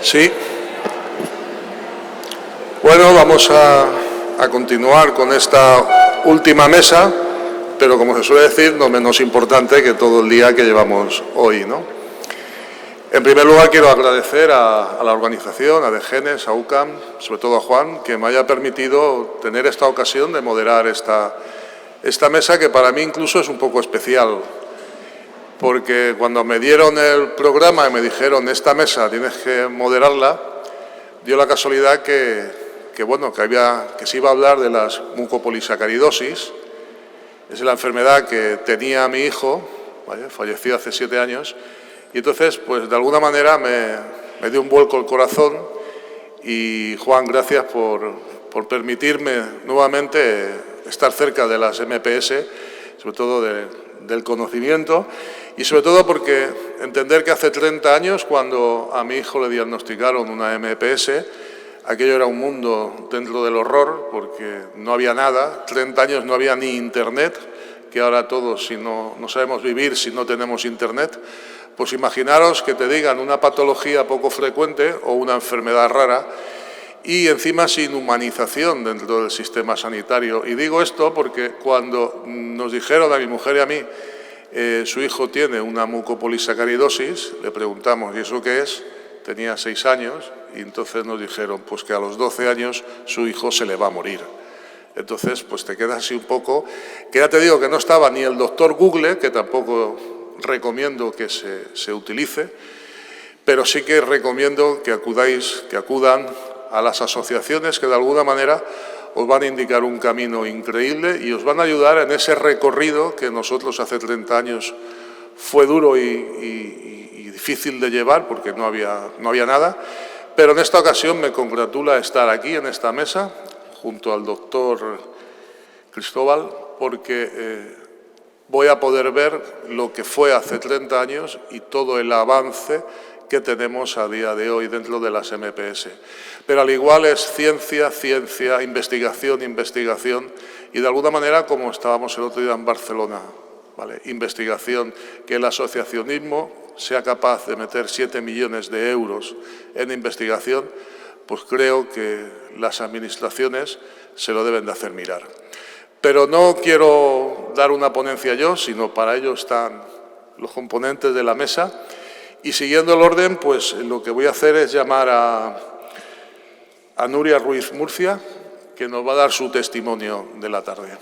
Sí. Bueno, vamos a continuar con esta última mesa, pero como se suele decir, no menos importante que todo el día que llevamos hoy, ¿no? En primer lugar, quiero agradecer a la organización, a DGENES, a UCAM, sobre todo a Juan, que me haya permitido tener esta ocasión de moderar esta mesa, que para mí incluso es un poco especial, porque cuando me dieron el programa y me dijeron esta mesa tienes que moderarla, dio la casualidad que se iba a hablar de las mucopolisacaridosis. Es la enfermedad que tenía mi hijo, ¿vale? Falleció hace 7 años, y entonces, pues de alguna manera me dio un vuelco el corazón. Y Juan, gracias por permitirme nuevamente estar cerca de las MPS, sobre todo del conocimiento, y sobre todo porque entender que hace 30 años, cuando a mi hijo le diagnosticaron una MPS, aquello era un mundo dentro del horror, porque no había nada. 30 años no había ni Internet, que ahora todos, si no sabemos vivir si no tenemos Internet. Pues imaginaros que te digan una patología poco frecuente o una enfermedad rara, y encima sin humanización dentro del sistema sanitario. Y digo esto porque cuando nos dijeron a mi mujer y a mí su hijo tiene una mucopolisacaridosis, le preguntamos, ¿y eso qué es? Tenía 6 años y entonces nos dijeron pues que a los 12 años su hijo se le va a morir. Entonces, pues te quedas así un poco, que ya te digo que no estaba ni el doctor Google, que tampoco recomiendo que se utilice, pero sí que recomiendo que acudan a las asociaciones que de alguna manera os van a indicar un camino increíble y os van a ayudar en ese recorrido que nosotros hace 30 años fue duro y difícil de llevar porque no había nada, pero en esta ocasión me congratula estar aquí en esta mesa junto al doctor Cristóbal, porque voy a poder ver lo que fue hace 30 años y todo el avance que tenemos a día de hoy dentro de las MPS. Pero al igual es ciencia, investigación, y de alguna manera, como estábamos el otro día en Barcelona, ¿vale? Investigación, que el asociacionismo sea capaz de meter 7 millones de euros en investigación, pues creo que las administraciones se lo deben de hacer mirar. Pero no quiero dar una ponencia yo, sino para ello están los componentes de la mesa. Y siguiendo el orden, pues lo que voy a hacer es llamar a Nuria Ruiz Murcia, que nos va a dar su testimonio de la tarde.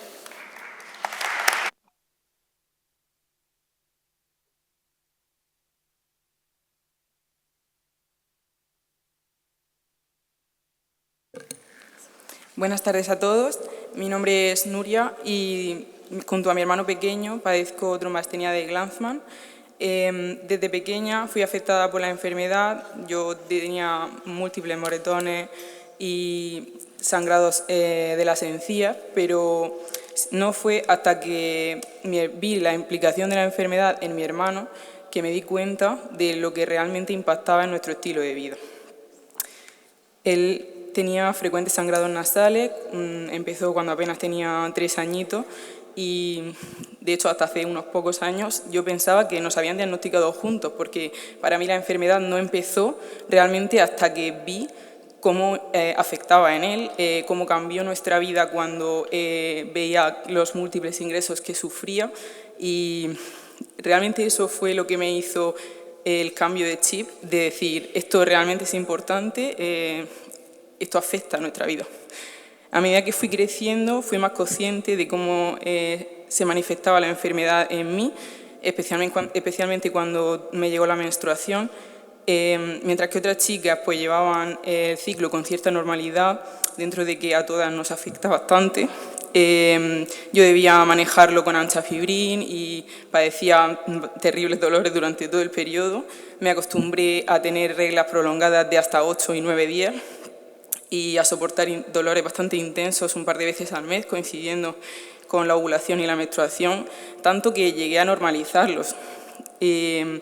Buenas tardes a todos. Mi nombre es Nuria y junto a mi hermano pequeño padezco trombastenia de Glanzmann. Desde pequeña fui afectada por la enfermedad. Yo tenía múltiples moretones y sangrados de las encías, pero no fue hasta que vi la implicación de la enfermedad en mi hermano que me di cuenta de lo que realmente impactaba en nuestro estilo de vida. Él tenía frecuentes sangrados nasales, empezó cuando apenas tenía 3 añitos y, de hecho, hasta hace unos pocos años yo pensaba que nos habían diagnosticado juntos, porque para mí la enfermedad no empezó realmente hasta que vi cómo afectaba en él, cómo cambió nuestra vida cuando veía los múltiples ingresos que sufría, y realmente eso fue lo que me hizo el cambio de chip, de decir, esto realmente es importante, esto afecta a nuestra vida. A medida que fui creciendo, fui más consciente de cómo se manifestaba la enfermedad en mí, especialmente cuando me llegó la menstruación. Mientras que otras chicas pues llevaban el ciclo con cierta normalidad, dentro de que a todas nos afecta bastante, yo debía manejarlo con anchafibrin y padecía terribles dolores durante todo el periodo. Me acostumbré a tener reglas prolongadas de hasta 8 y 9 días y a soportar dolores bastante intensos un par de veces al mes, coincidiendo con la ovulación y la menstruación, tanto que llegué a normalizarlos. El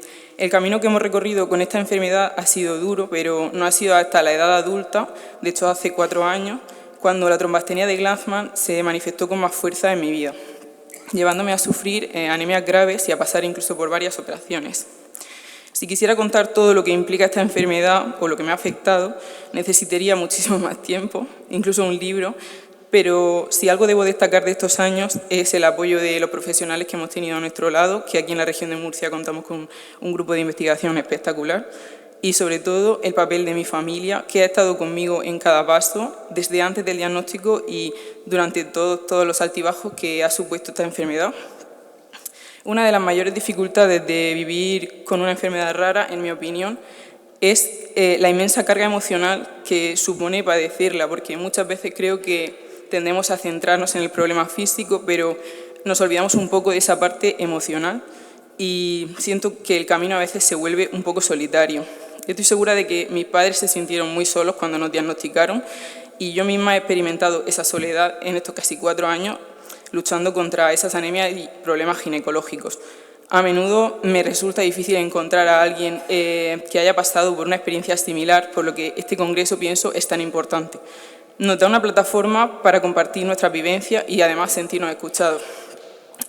camino que hemos recorrido con esta enfermedad ha sido duro, pero no ha sido hasta la edad adulta, de hecho hace 4 años, cuando la trombastenia de Glanzmann se manifestó con más fuerza en mi vida, llevándome a sufrir anemias graves y a pasar incluso por varias operaciones. Si quisiera contar todo lo que implica esta enfermedad o lo que me ha afectado, necesitaría muchísimo más tiempo, incluso un libro, pero si algo debo destacar de estos años es el apoyo de los profesionales que hemos tenido a nuestro lado, que aquí en la región de Murcia contamos con un grupo de investigación espectacular, y sobre todo el papel de mi familia, que ha estado conmigo en cada paso, desde antes del diagnóstico y durante todos los altibajos que ha supuesto esta enfermedad. Una de las mayores dificultades de vivir con una enfermedad rara, en mi opinión, es la inmensa carga emocional que supone padecerla, porque muchas veces creo que tendemos a centrarnos en el problema físico, pero nos olvidamos un poco de esa parte emocional y siento que el camino a veces se vuelve un poco solitario. Estoy segura de que mis padres se sintieron muy solos cuando nos diagnosticaron y yo misma he experimentado esa soledad en estos casi 4 años luchando contra esas anemias y problemas ginecológicos. A menudo me resulta difícil encontrar a alguien que haya pasado por una experiencia similar, por lo que este congreso, pienso, es tan importante. Nos da una plataforma para compartir nuestras vivencias y además sentirnos escuchados.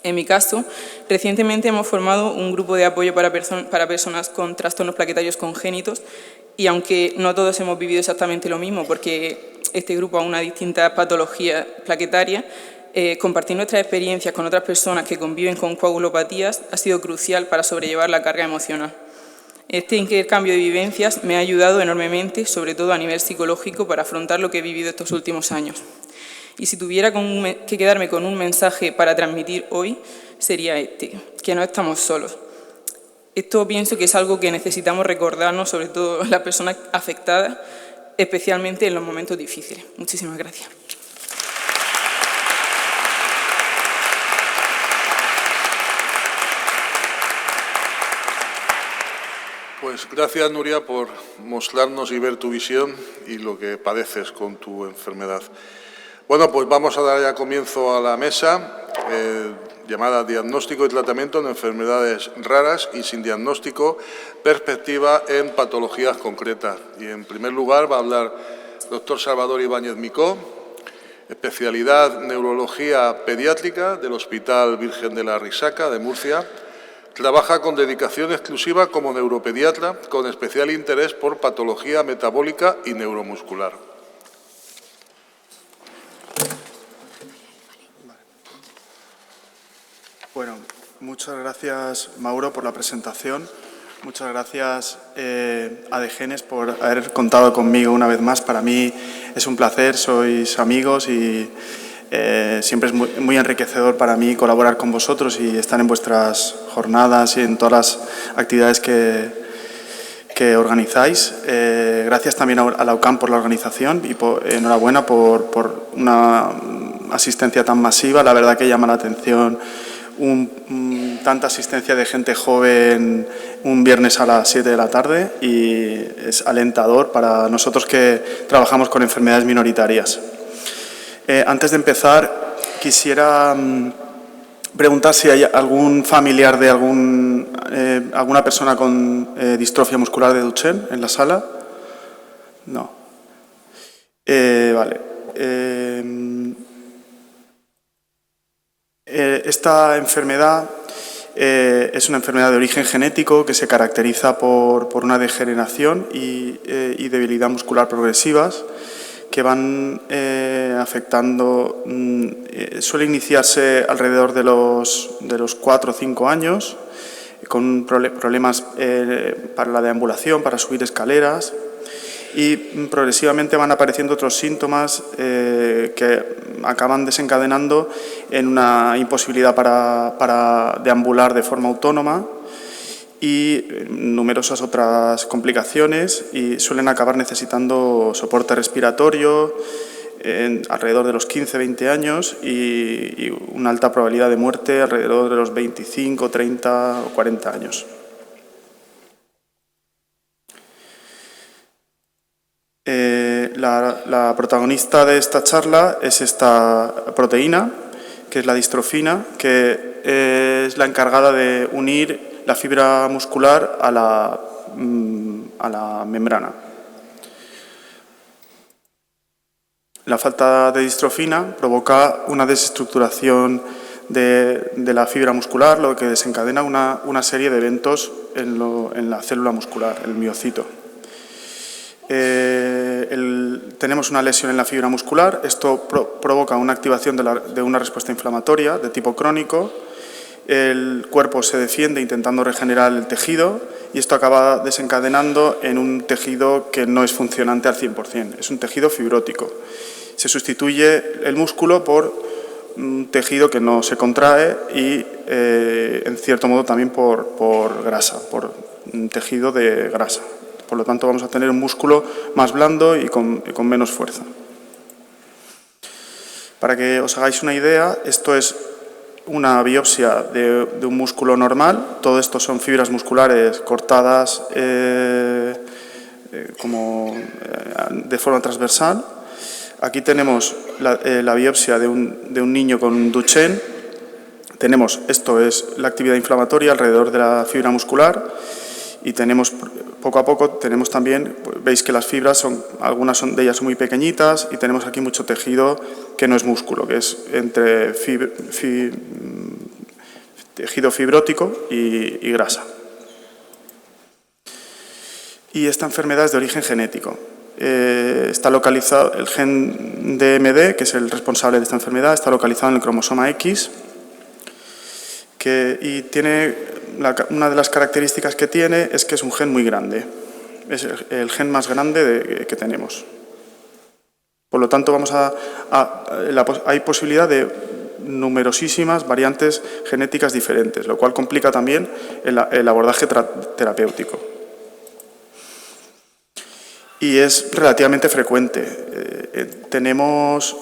En mi caso, recientemente hemos formado un grupo de apoyo para personas con trastornos plaquetarios congénitos y aunque no todos hemos vivido exactamente lo mismo, porque este grupo a una distinta patología plaquetaria, compartir nuestras experiencias con otras personas que conviven con coagulopatías ha sido crucial para sobrellevar la carga emocional. Este intercambio de vivencias me ha ayudado enormemente, sobre todo a nivel psicológico, para afrontar lo que he vivido estos últimos años. Y si tuviera que quedarme con un mensaje para transmitir hoy, sería este, que no estamos solos. Esto pienso que es algo que necesitamos recordarnos, sobre todo las personas afectadas, especialmente en los momentos difíciles. Muchísimas gracias. Pues gracias, Nuria, por mostrarnos y ver tu visión y lo que padeces con tu enfermedad. Bueno, pues vamos a dar ya comienzo a la mesa llamada Diagnóstico y Tratamiento en Enfermedades Raras y sin diagnóstico, perspectiva en patologías concretas. Y en primer lugar va a hablar el doctor Salvador Ibáñez Micó, especialidad Neurología Pediátrica del Hospital Virgen de la Risaca de Murcia. Trabaja con dedicación exclusiva como neuropediatra, con especial interés por patología metabólica y neuromuscular. Bueno, muchas gracias, Mauro, por la presentación. Muchas gracias a Degenes por haber contado conmigo una vez más. Para mí es un placer, sois amigos y siempre es muy enriquecedor para mí colaborar con vosotros y estar en vuestras jornadas y en todas las actividades que organizáis. Gracias también a la UCAM por la organización y enhorabuena por una asistencia tan masiva. La verdad que llama la atención tanta asistencia de gente joven un viernes a las 7 de la tarde y es alentador para nosotros que trabajamos con enfermedades minoritarias. Antes de empezar, quisiera preguntar si hay algún familiar de alguna persona con distrofia muscular de Duchenne en la sala. No. Vale. Esta enfermedad es una enfermedad de origen genético que se caracteriza por una degeneración y debilidad muscular progresivas que van afectando, suele iniciarse alrededor de los 4 o 5 años, con problemas para la deambulación, para subir escaleras, y progresivamente van apareciendo otros síntomas que acaban desencadenando en una imposibilidad para deambular de forma autónoma y numerosas otras complicaciones, y suelen acabar necesitando soporte respiratorio alrededor de los 15-20 años y una alta probabilidad de muerte alrededor de los 25, 30 o 40 años. La protagonista de esta charla es esta proteína, que es la distrofina, que es la encargada de unir la fibra muscular a la membrana. La falta de distrofina provoca una desestructuración de la fibra muscular, lo que desencadena una serie de eventos en la célula muscular, el miocito. Tenemos una lesión en la fibra muscular, esto provoca una activación de una respuesta inflamatoria de tipo crónico, el cuerpo se defiende intentando regenerar el tejido y esto acaba desencadenando en un tejido que no es funcionante al 100%, es un tejido fibrótico. Se sustituye el músculo por un tejido que no se contrae y, en cierto modo, también por grasa, por un tejido de grasa. Por lo tanto, vamos a tener un músculo más blando y con menos fuerza. Para que os hagáis una idea, esto es una biopsia de un músculo normal. Todo esto son fibras musculares cortadas de forma transversal. Aquí tenemos la biopsia de un niño con Duchenne. Esto es la actividad inflamatoria alrededor de la fibra muscular y tenemos, poco a poco, tenemos también, veis que las fibras algunas de ellas son muy pequeñitas y tenemos aquí mucho tejido que no es músculo, que es entre tejido fibrótico y grasa. Y esta enfermedad es de origen genético. Está localizado, el gen DMD, que es el responsable de esta enfermedad, está localizado en el cromosoma X y tiene una de las características que tiene es que es un gen muy grande. Es el gen más grande que tenemos. Por lo tanto, hay posibilidad de numerosísimas variantes genéticas diferentes, lo cual complica también el abordaje terapéutico. Y es relativamente frecuente. Tenemos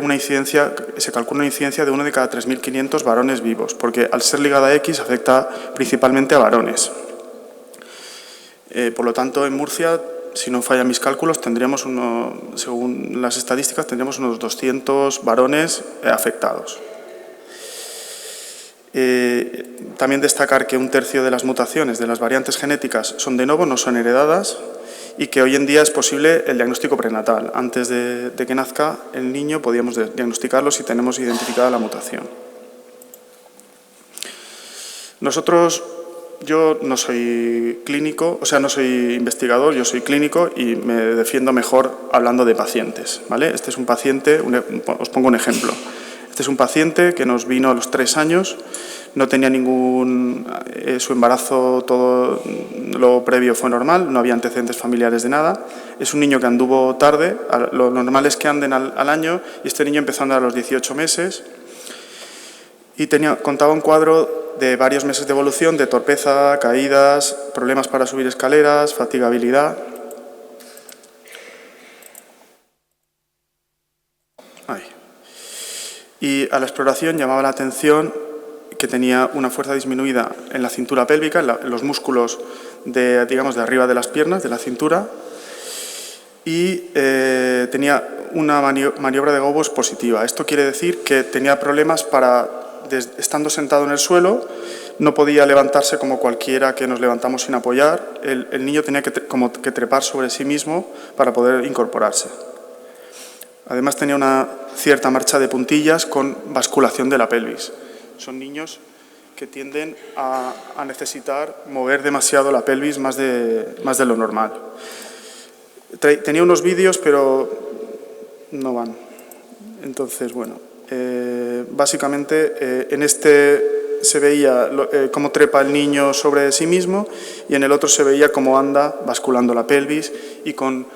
una incidencia, se calcula una incidencia de 1 de cada 3.500 varones vivos, porque al ser ligada a X afecta principalmente a varones. Por lo tanto, en Murcia, si no fallan mis cálculos, tendríamos según las estadísticas, tendríamos unos 200 varones afectados. También destacar que 1/3 de las mutaciones de las variantes genéticas son de novo, no son heredadas, y que hoy en día es posible el diagnóstico prenatal. Antes de que nazca el niño podíamos diagnosticarlo si tenemos identificada la mutación. Yo no soy clínico, no soy investigador, yo soy clínico y me defiendo mejor hablando de pacientes, ¿vale? Este es un paciente, os pongo un ejemplo. Este es un paciente que nos vino a los 3 años, no tenía su embarazo, todo lo previo fue normal, no había antecedentes familiares de nada. Es un niño que anduvo tarde, lo normal es que anden al año, y este niño empezó a andar a los 18 meses y contaba un cuadro de varios meses de evolución, de torpeza, caídas, problemas para subir escaleras, fatigabilidad. Y a la exploración llamaba la atención que tenía una fuerza disminuida en la cintura pélvica, en los músculos de arriba de las piernas, de la cintura, y tenía una maniobra de Gobos positiva. Esto quiere decir que tenía problemas estando sentado en el suelo, no podía levantarse como cualquiera que nos levantamos sin apoyar. El niño tenía que trepar sobre sí mismo para poder incorporarse. Además tenía una cierta marcha de puntillas con basculación de la pelvis. Son niños que tienden a necesitar mover demasiado la pelvis más de lo normal. Tenía unos vídeos, pero no van. Entonces, bueno, básicamente en este se veía cómo trepa el niño sobre sí mismo y en el otro se veía cómo anda basculando la pelvis y con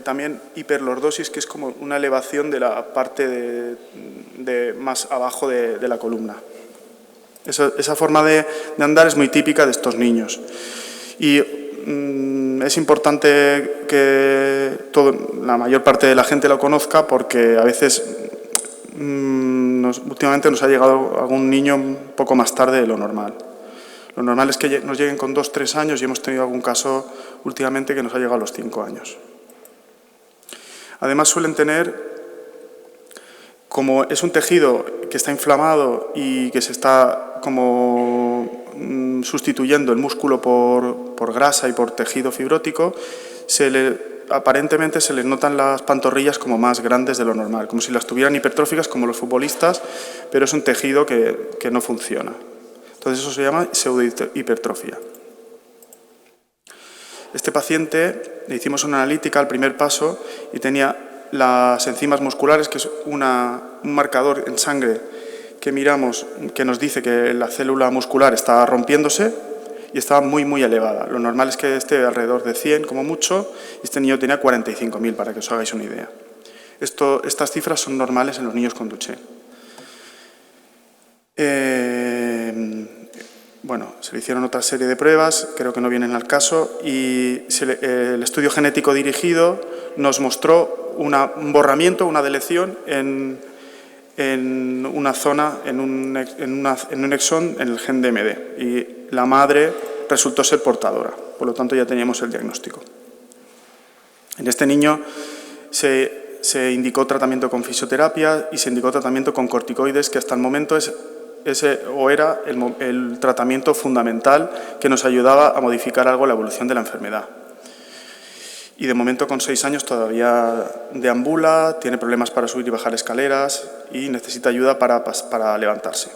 también hiperlordosis, que es como una elevación de la parte de más abajo de la columna. Esa forma de andar es muy típica de estos niños. Y es importante que la mayor parte de la gente lo conozca porque a veces últimamente nos ha llegado algún niño un poco más tarde de lo normal. Lo normal es que nos lleguen con 2 o 3 años y hemos tenido algún caso últimamente que nos ha llegado a los 5 años. Además suelen tener, como es un tejido que está inflamado y que se está como sustituyendo el músculo por grasa y por tejido fibrótico, se le aparentemente se les notan las pantorrillas como más grandes de lo normal, como si las tuvieran hipertróficas como los futbolistas, pero es un tejido que no funciona. Entonces eso se llama pseudohipertrofia. Este paciente le hicimos una analítica al primer paso y tenía las enzimas musculares, que es un marcador en sangre que miramos, que nos dice que la célula muscular está rompiéndose y estaba muy elevada. Lo normal es que esté alrededor de 100 como mucho, y este niño tenía 45.000, para que os hagáis una idea. Estas cifras son normales en los niños con Duchenne. Bueno, se le hicieron otra serie de pruebas, creo que no vienen al caso, y el estudio genético dirigido nos mostró un borramiento, una deleción en una zona, en un exón, en el gen DMD, y la madre resultó ser portadora, por lo tanto ya teníamos el diagnóstico. En este niño se indicó tratamiento con fisioterapia y se indicó tratamiento con corticoides, que hasta el momento era el tratamiento fundamental que nos ayudaba a modificar algo la evolución de la enfermedad. Y de momento, con 6 años, todavía deambula, tiene problemas para subir y bajar escaleras y necesita ayuda para levantarse.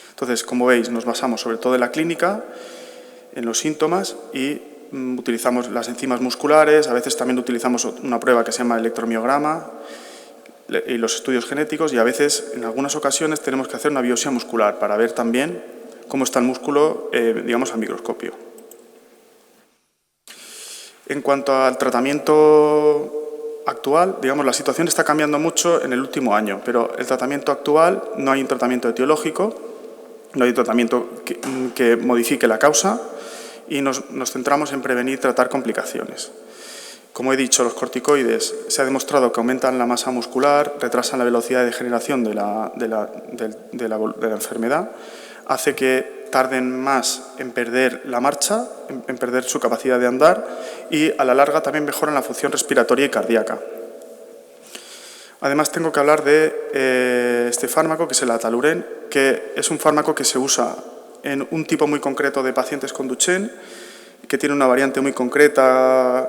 Entonces, como veis, nos basamos sobre todo en la clínica, en los síntomas, y utilizamos las enzimas musculares. A veces también utilizamos una prueba que se llama electromiograma y los estudios genéticos, y a veces, en algunas ocasiones, tenemos que hacer una biopsia muscular para ver también cómo está el músculo, digamos, al microscopio. En cuanto al tratamiento actual, digamos, la situación está cambiando mucho en el último año, pero el tratamiento actual, no hay un tratamiento etiológico, no hay un tratamiento que modifique la causa, y nos centramos en prevenir y tratar complicaciones. Como he dicho, los corticoides se ha demostrado que aumentan la masa muscular, retrasan la velocidad de degeneración de la enfermedad, hace que tarden más en perder la marcha, en perder su capacidad de andar, y a la larga también mejoran la función respiratoria y cardíaca. Además, tengo que hablar de este fármaco, que es el Ataluren, que es un fármaco que se usa en un tipo muy concreto de pacientes con Duchenne, que tiene una variante muy concreta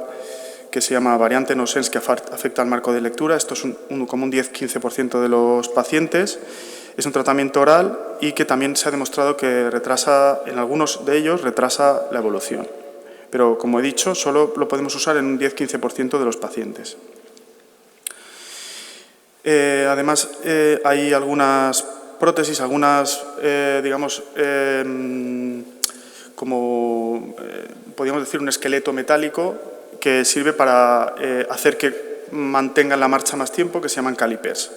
que se llama variante no-sense, que afecta al marco de lectura. Esto es como un 10-15% de los pacientes. Es un tratamiento oral y que también se ha demostrado que en algunos de ellos retrasa la evolución. Pero, como he dicho, solo lo podemos usar en un 10-15% de los pacientes. Además, hay algunas prótesis, algunas, digamos, podríamos decir, un esqueleto metálico que sirve para hacer que mantengan la marcha más tiempo, que se llaman calipers.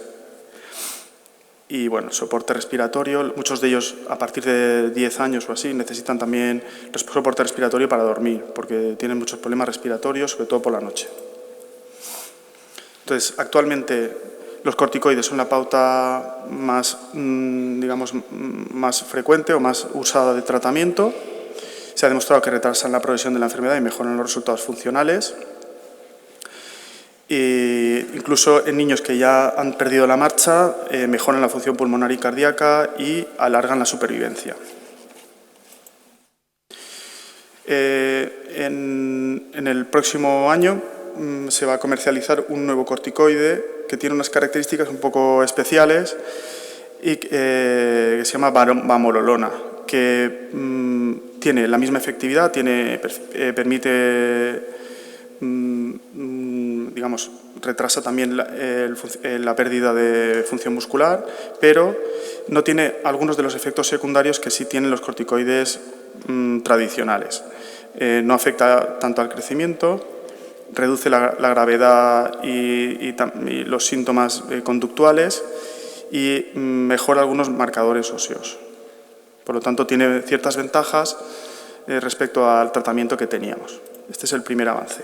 Y bueno, soporte respiratorio, muchos de ellos a partir de 10 años o así necesitan también soporte respiratorio para dormir, porque tienen muchos problemas respiratorios, sobre todo por la noche. Entonces, actualmente los corticoides son la pauta más, digamos, más frecuente o más usada de tratamiento. Se ha demostrado que retrasan la progresión de la enfermedad y mejoran los resultados funcionales. Incluso en niños que ya han perdido la marcha, mejoran la función pulmonar y cardíaca y alargan la supervivencia. En el próximo año se va a comercializar un nuevo corticoide que tiene unas características un poco especiales y que se llama vamorolona, que tiene la misma efectividad, permite, digamos, retrasa también la pérdida de función muscular, pero no tiene algunos de los efectos secundarios que sí tienen los corticoides tradicionales. No afecta tanto al crecimiento, reduce la gravedad y los síntomas conductuales y mejora algunos marcadores óseos. Por lo tanto, tiene ciertas ventajas respecto al tratamiento que teníamos. Este es el primer avance.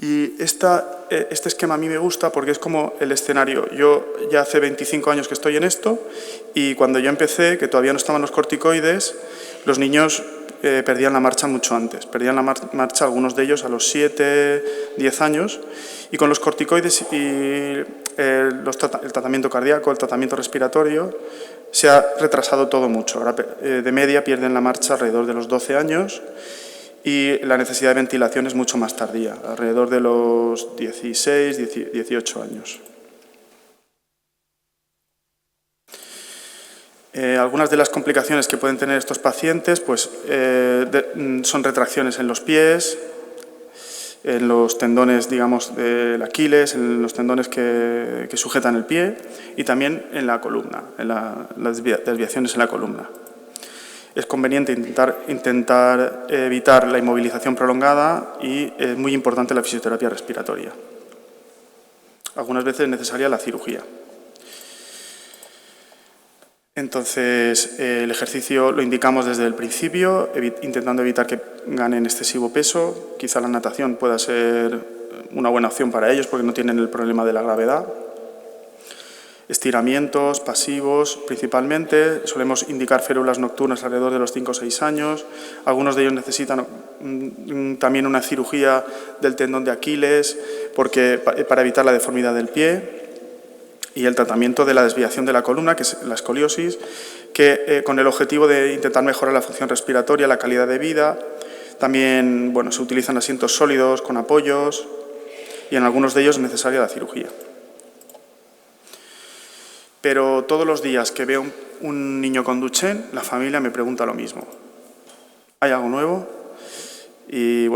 Y este esquema a mí me gusta porque es como el escenario. Yo ya hace 25 años que estoy en esto y cuando yo empecé, que todavía no estaban los corticoides, los niños perdían la marcha mucho antes. Perdían la marcha algunos de ellos a los 7, 10 años y con los corticoides y el tratamiento cardíaco, el tratamiento respiratorio, se ha retrasado todo mucho. Ahora, de media pierden la marcha alrededor de los 12 años y la necesidad de ventilación es mucho más tardía, alrededor de los 16, 18 años. Algunas de las complicaciones que pueden tener estos pacientes pues, son retracciones en los pies, en los tendones, digamos, del Aquiles, en los tendones que sujetan el pie y también en la columna, en las desviaciones en la columna. Es conveniente intentar evitar la inmovilización prolongada y es muy importante la fisioterapia respiratoria. Algunas veces es necesaria la cirugía. Entonces, el ejercicio lo indicamos desde el principio, intentando evitar que ganen excesivo peso. Quizá la natación pueda ser una buena opción para ellos porque no tienen el problema de la gravedad. Estiramientos pasivos, principalmente. Solemos indicar férulas nocturnas alrededor de los 5 o 6 años. Algunos de ellos necesitan también una cirugía del tendón de Aquiles para evitar la deformidad del pie. Y el tratamiento de la desviación de la columna, que es la escoliosis, con el objetivo de intentar mejorar la función respiratoria, la calidad de vida. También se utilizan asientos sólidos con apoyos y en algunos de ellos es necesaria la cirugía. Pero todos los días que veo un niño con Duchenne, la familia me pregunta lo mismo. ¿Hay algo nuevo? Y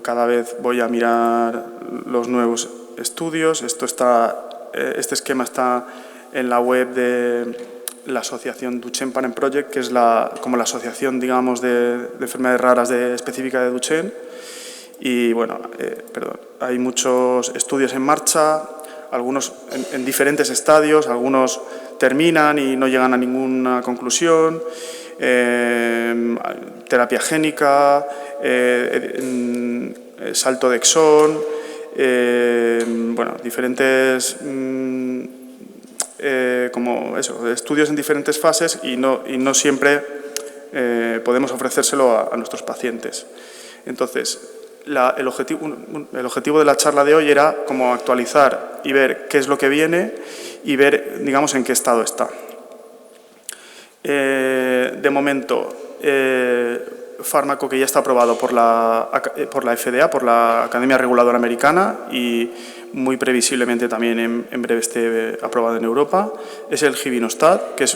cada vez voy a mirar los nuevos estudios. Este esquema está en la web de la asociación Duchenne Parent Project, que es como la asociación, digamos, de enfermedades raras específica de Duchenne. Y hay muchos estudios en marcha, algunos en diferentes estadios, algunos terminan y no llegan a ninguna conclusión. Terapia génica, salto de exón, diferentes estudios en diferentes fases y no siempre podemos ofrecérselo a nuestros pacientes. Entonces, el objetivo de la charla de hoy era como actualizar y ver qué es lo que viene y ver, digamos, en qué estado está. De momento, fármaco que ya está aprobado por la FDA, por la Academia Reguladora Americana y muy previsiblemente también en breve esté aprobado en Europa, es el Givinostat, que es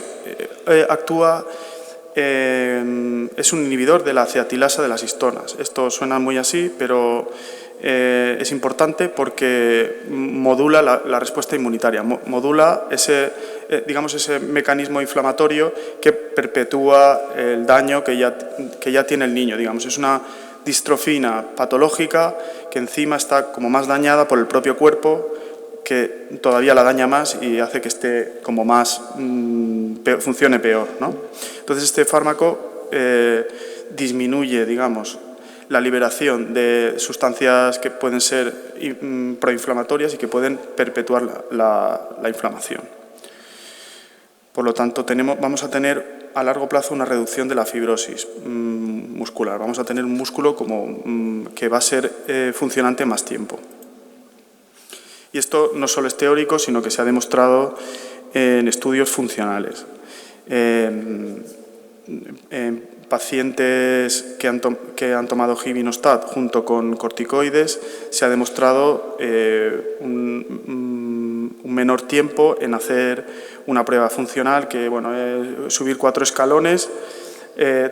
un inhibidor de la acetilasa de las histonas. Esto suena muy así, pero es importante porque modula la respuesta inmunitaria, modula ese mecanismo inflamatorio que perpetúa el daño que ya tiene el niño. Digamos. Es una distrofina patológica que encima está como más dañada por el propio cuerpo, que todavía la daña más y hace que esté como más funcione peor, ¿no? Entonces este fármaco disminuye, digamos, la liberación de sustancias que pueden ser proinflamatorias y que pueden perpetuar la inflamación. Por lo tanto, vamos a tener a largo plazo una reducción de la fibrosis muscular. Vamos a tener un músculo que va a ser funcionante más tiempo. Y esto no solo es teórico, sino que se ha demostrado en estudios funcionales. En pacientes que han tomado Givinostat junto con corticoides se ha demostrado un menor tiempo en hacer una prueba funcional que, subir 4 escalones,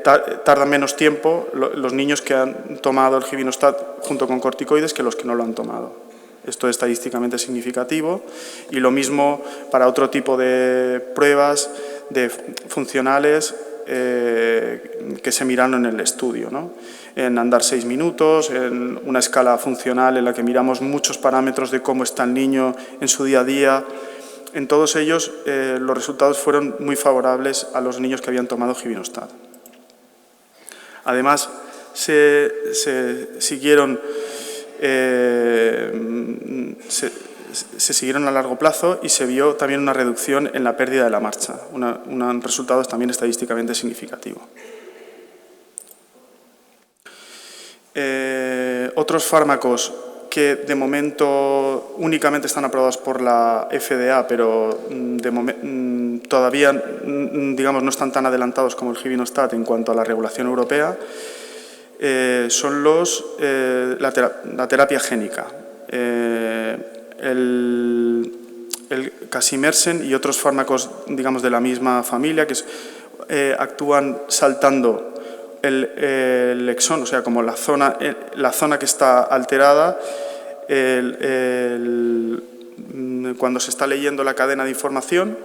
tardan menos tiempo los niños que han tomado el Givinostat junto con corticoides que los que no lo han tomado. Esto es estadísticamente significativo y lo mismo para otro tipo de pruebas funcionales que se miraron en el estudio, ¿no? En andar 6 minutos, en una escala funcional en la que miramos muchos parámetros de cómo está el niño en su día a día. En todos ellos los resultados fueron muy favorables a los niños que habían tomado Givinostat. Además, se siguieron a largo plazo y se vio también una reducción en la pérdida de la marcha, un resultado también estadísticamente significativo. Otros fármacos que de momento únicamente están aprobados por la FDA, pero todavía, digamos, no están tan adelantados como el Givinostat en cuanto a la regulación europea, son la terapia génica. El casimersen y otros fármacos, digamos, de la misma familia que actúan saltando el exón, o sea, como la zona que está alterada, cuando se está leyendo la cadena de información,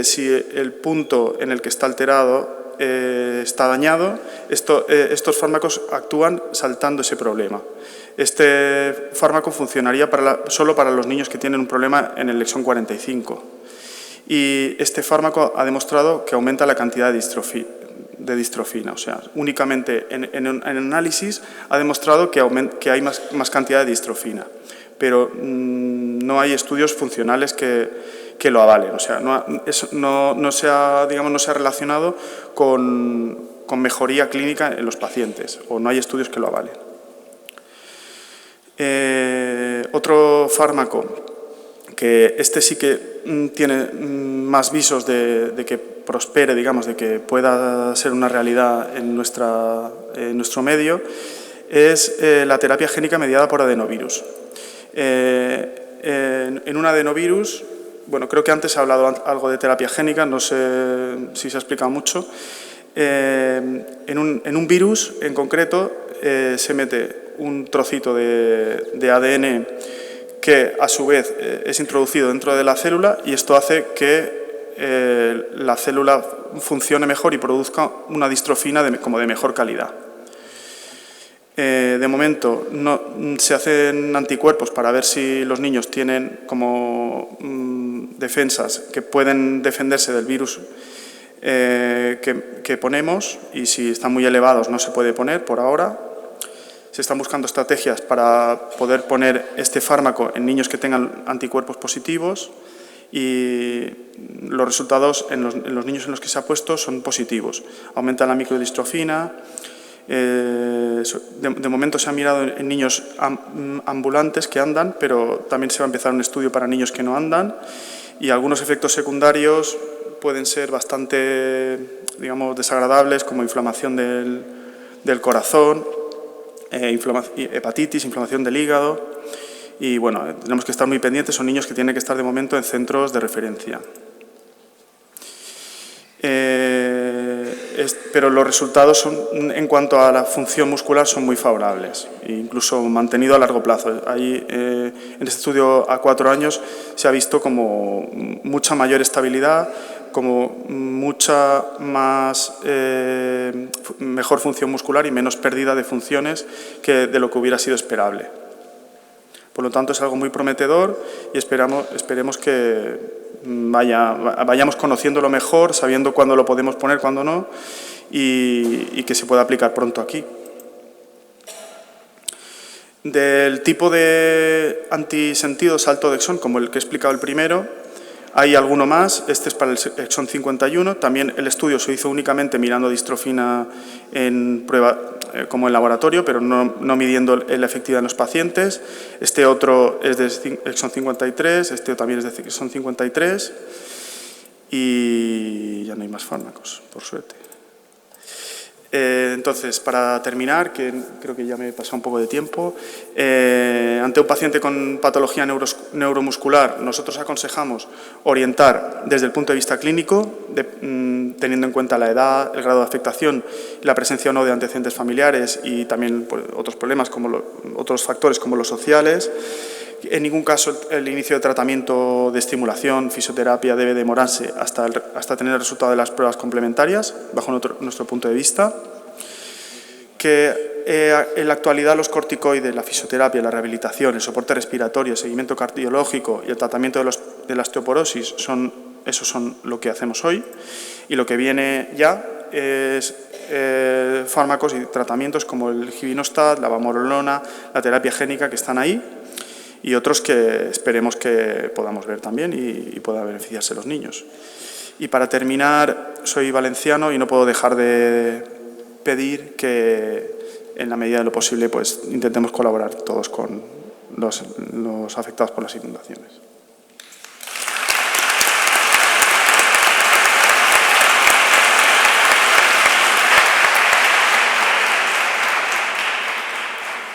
si el punto en el que está alterado está dañado, estos fármacos actúan saltando ese problema. Este fármaco funcionaría solo para los niños que tienen un problema en el exón 45. Y este fármaco ha demostrado que aumenta la cantidad de distrofina. O sea, únicamente en análisis ha demostrado que hay más cantidad de distrofina. Pero no hay estudios funcionales que lo avalen. O sea, no se ha relacionado con mejoría clínica en los pacientes, o no hay estudios que lo avalen. Otro fármaco, que este sí que tiene más visos de que prospere, digamos, de que pueda ser una realidad en nuestro medio, es la terapia génica mediada por adenovirus. En un adenovirus, bueno, creo que antes se ha hablado algo de terapia génica, no sé si se ha explicado mucho. En un virus en concreto se mete un trocito de ADN que a su vez es introducido dentro de la célula, y esto hace que la célula funcione mejor y produzca una distrofina como de mejor calidad. De momento no se hacen anticuerpos para ver si los niños tienen como defensas que pueden defenderse del virus que ponemos, y si están muy elevados no se puede poner por ahora. Se están buscando estrategias para poder poner este fármaco en niños que tengan anticuerpos positivos, y los resultados en los niños en los que se ha puesto son positivos. Aumenta la microdistrofina. De momento se ha mirado en niños ambulantes que andan, pero también se va a empezar un estudio para niños que no andan, y algunos efectos secundarios pueden ser bastante, digamos, desagradables, como inflamación del corazón, hepatitis, inflamación del hígado, y bueno, tenemos que estar muy pendientes. Son niños que tienen que estar de momento en centros de referencia. Pero los resultados en cuanto a la función muscular son muy favorables, incluso mantenido a largo plazo. Ahí, en este estudio a 4 años se ha visto como mucha mayor estabilidad, como mucha más mejor función muscular y menos pérdida de funciones que de lo que hubiera sido esperable. Por lo tanto, es algo muy prometedor, y esperemos que vayamos conociéndolo mejor, sabiendo cuándo lo podemos poner, cuándo no, y que se pueda aplicar pronto aquí. Del tipo de antisentido salto de exón, como el que he explicado el primero, hay alguno más. Este es para el exón 51. También el estudio se hizo únicamente mirando distrofina en prueba, como en laboratorio, pero no midiendo la efectividad en los pacientes. Este otro es de exón 53, este también es de exón 53, y ya no hay más fármacos, por suerte. Entonces, para terminar, que creo que ya me he pasado un poco de tiempo, ante un paciente con patología neuromuscular, nosotros aconsejamos orientar desde el punto de vista clínico, teniendo en cuenta la edad, el grado de afectación, la presencia o no de antecedentes familiares, y también otros problemas, otros factores como los sociales. En ningún caso el inicio de tratamiento de estimulación, fisioterapia, debe demorarse hasta tener el resultado de las pruebas complementarias, bajo nuestro punto de vista. Que en la actualidad los corticoides, la fisioterapia, la rehabilitación, el soporte respiratorio, el seguimiento cardiológico y el tratamiento de la osteoporosis esos son lo que hacemos hoy, y lo que viene ya es fármacos y tratamientos como el givinostat, la vamorolona, la terapia génica, que están ahí, y otros que esperemos que podamos ver también y pueda beneficiarse los niños. Y para terminar, soy valenciano y no puedo dejar de pedir que, en la medida de lo posible, pues intentemos colaborar todos con los afectados por las inundaciones.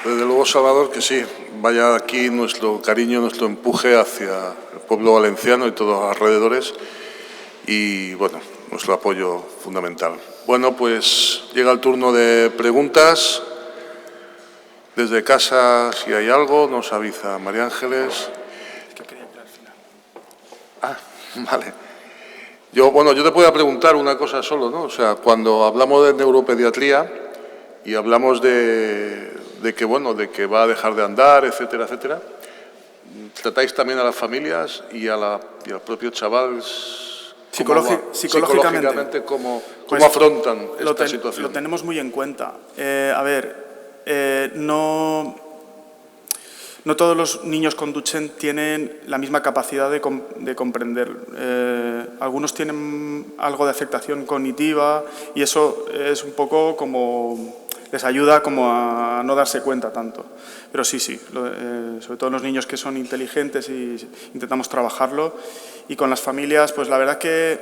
Desde luego, Salvador, que sí, vaya aquí nuestro cariño, nuestro empuje hacia el pueblo valenciano y todos los alrededores y, bueno, nuestro apoyo fundamental. Bueno, pues llega el turno de preguntas. Desde casa, si hay algo, nos avisa María Ángeles. Ah, vale. Yo te puedo preguntar una cosa solo, ¿no? O sea, cuando hablamos de neuropediatría y hablamos de que va a dejar de andar, etcétera, etcétera, ¿tratáis también a las familias y al propio chaval? Psicológicamente, ¿cómo pues, afrontan esta situación? Lo tenemos muy en cuenta. No todos los niños con Duchenne tienen la misma capacidad de comprender. Algunos tienen algo de afectación cognitiva y eso es un poco como les ayuda como a no darse cuenta tanto. Pero sí, sobre todo los niños que son inteligentes y intentamos trabajarlo. Y con las familias, pues la verdad que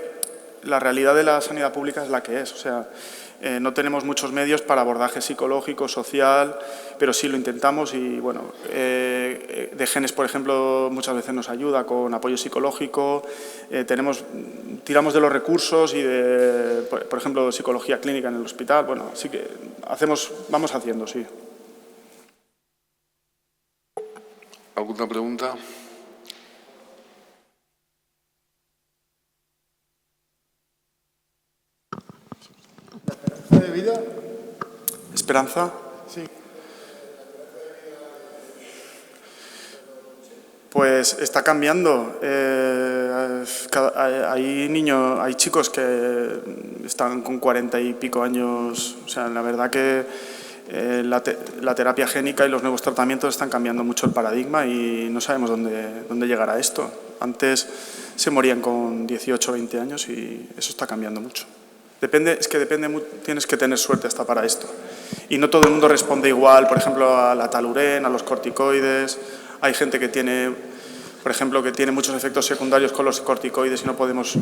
la realidad de la sanidad pública es la que es. O sea, no tenemos muchos medios para abordaje psicológico, social, pero sí lo intentamos y, bueno, Degenes, por ejemplo, muchas veces nos ayuda con apoyo psicológico, tiramos de los recursos y por ejemplo, psicología clínica en el hospital, bueno, sí que vamos haciendo, sí. ¿Alguna pregunta? ¿De vida? ¿Esperanza? Sí. Pues está cambiando. Hay chicos que están con 40 y pico años. O sea, la verdad que la terapia génica y los nuevos tratamientos están cambiando mucho el paradigma y no sabemos dónde llegará esto. Antes se morían con 18 o 20 años y eso está cambiando mucho. Tienes que tener suerte hasta para esto. Y no todo el mundo responde igual, por ejemplo, a la Talurén, a los corticoides. Hay gente que tiene, por ejemplo, que tiene muchos efectos secundarios con los corticoides y no podemos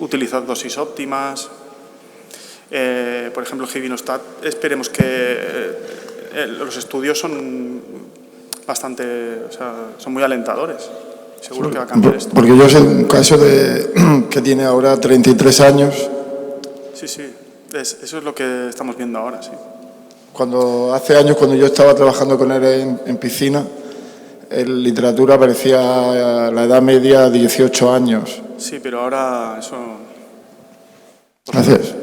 utilizar dosis óptimas. Por ejemplo, Givinostat, esperemos que los estudios son son muy alentadores. Seguro que va a cambiar esto. Porque yo sé un caso que tiene ahora 33 años. Sí, eso es lo que estamos viendo ahora, sí. Hace años, cuando yo estaba trabajando con él en piscina, en literatura aparecía la edad media 18 años. Sí, pero ahora eso... Gracias.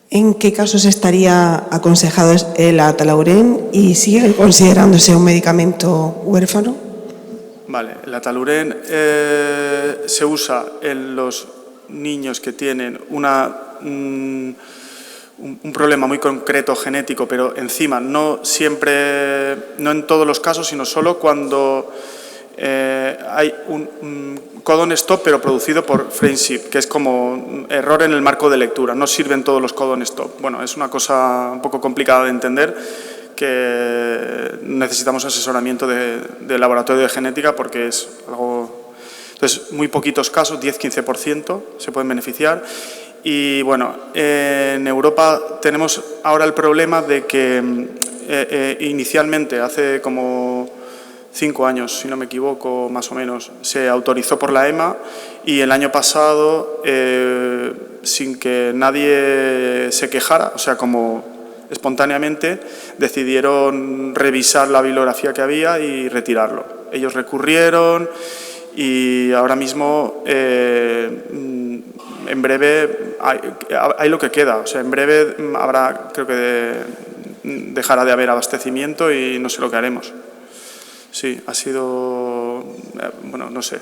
¿En qué casos estaría aconsejado el Atalurén y sigue considerándose un medicamento huérfano? Vale, el Atalurén se usa en los niños que tienen un problema muy concreto genético, pero encima no en todos los casos, sino solo cuando hay un codon stop, pero producido por frame shift, que es como error en el marco de lectura. No sirven todos los codon stop. Bueno, es una cosa un poco complicada de entender, que necesitamos asesoramiento de laboratorio de genética porque es algo... Entonces, muy poquitos casos, 10-15% se pueden beneficiar. Y bueno, en Europa tenemos ahora el problema de que inicialmente, hace como 5 años, si no me equivoco, más o menos, se autorizó por la EMA y el año pasado, sin que nadie se quejara, o sea, como espontáneamente, decidieron revisar la bibliografía que había y retirarlo. Ellos recurrieron y ahora mismo, en breve, hay lo que queda. O sea, en breve creo que dejará de haber abastecimiento y no sé lo que haremos. Sí, ha sido, bueno, no sé.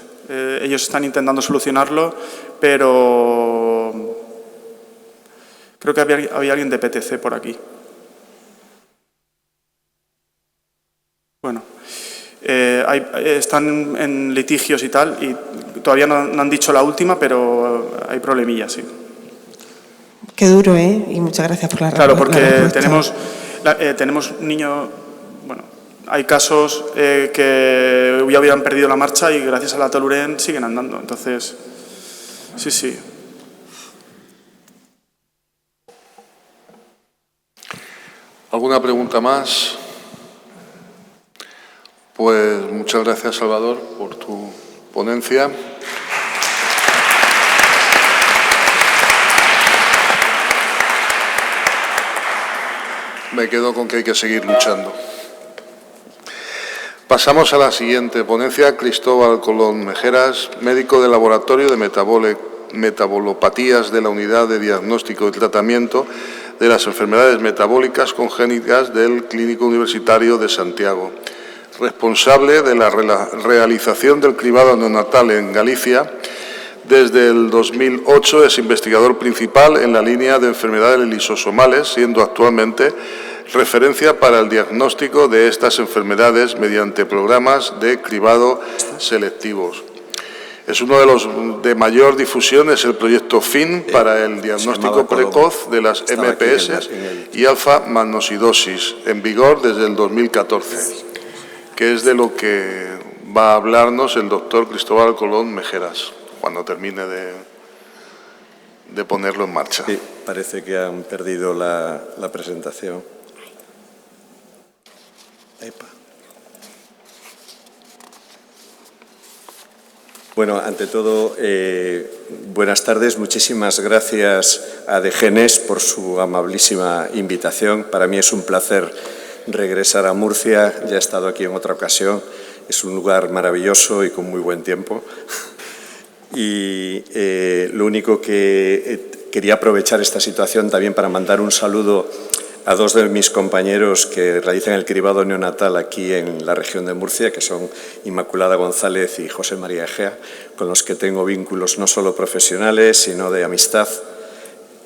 Ellos están intentando solucionarlo, pero creo que había alguien de PTC por aquí. Bueno, están en litigios y tal, y todavía no han dicho la última, pero hay problemillas, sí. Qué duro, ¿eh? Y muchas gracias por la respuesta. Claro, porque tenemos niños, bueno, hay casos que ya hubieran perdido la marcha y gracias a la Atalurén siguen andando. Entonces, sí. ¿Alguna pregunta más? Pues muchas gracias, Salvador, por tu ponencia. Me quedo con que hay que seguir luchando. Pasamos a la siguiente ponencia. Cristóbal Colón Mejeras, médico del Laboratorio de Metabolopatías de la Unidad de Diagnóstico y Tratamiento de las Enfermedades Metabólicas Congénitas del Clínico Universitario de Santiago, responsable de la realización del cribado neonatal en Galicia. Desde el 2008 es investigador principal en la línea de enfermedades lisosomales, siendo actualmente referencia para el diagnóstico de estas enfermedades mediante programas de cribado selectivos. Es uno de los de mayor difusión, es el proyecto FIN para el diagnóstico precoz de las MPS y alfa-mannosidosis, en vigor desde el 2014, que es de lo que va a hablarnos el doctor Cristóbal Colón Mejeras, cuando termine de ponerlo en marcha. Sí, parece que han perdido la presentación. Epa. Bueno, ante todo, buenas tardes. Muchísimas gracias a Degenes por su amabilísima invitación. Para mí es un placer regresar a Murcia. Ya he estado aquí en otra ocasión. Es un lugar maravilloso y con muy buen tiempo. Y lo único que quería aprovechar esta situación también para mandar un saludo a dos de mis compañeros que realizan el cribado neonatal aquí en la región de Murcia, que son Inmaculada González y José María Egea, con los que tengo vínculos no solo profesionales, sino de amistad.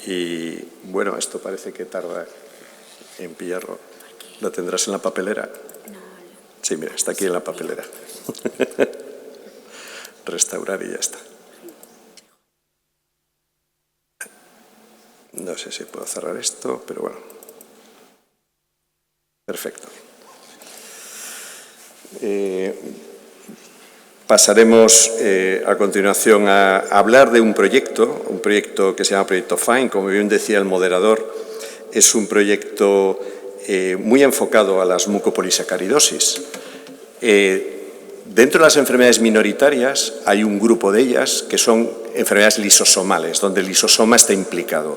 Y bueno, esto parece que tarda en pillarlo. ¿Lo tendrás en la papelera? Sí, mira, está aquí en la papelera. Restaurar y ya está. No sé si puedo cerrar esto, pero bueno. Perfecto. Pasaremos a continuación a hablar de un proyecto que se llama Proyecto FIN. Como bien decía el moderador, es un proyecto muy enfocado a las mucopolisacaridosis. Dentro de las enfermedades minoritarias hay un grupo de ellas que son enfermedades lisosomales, donde el lisosoma está implicado.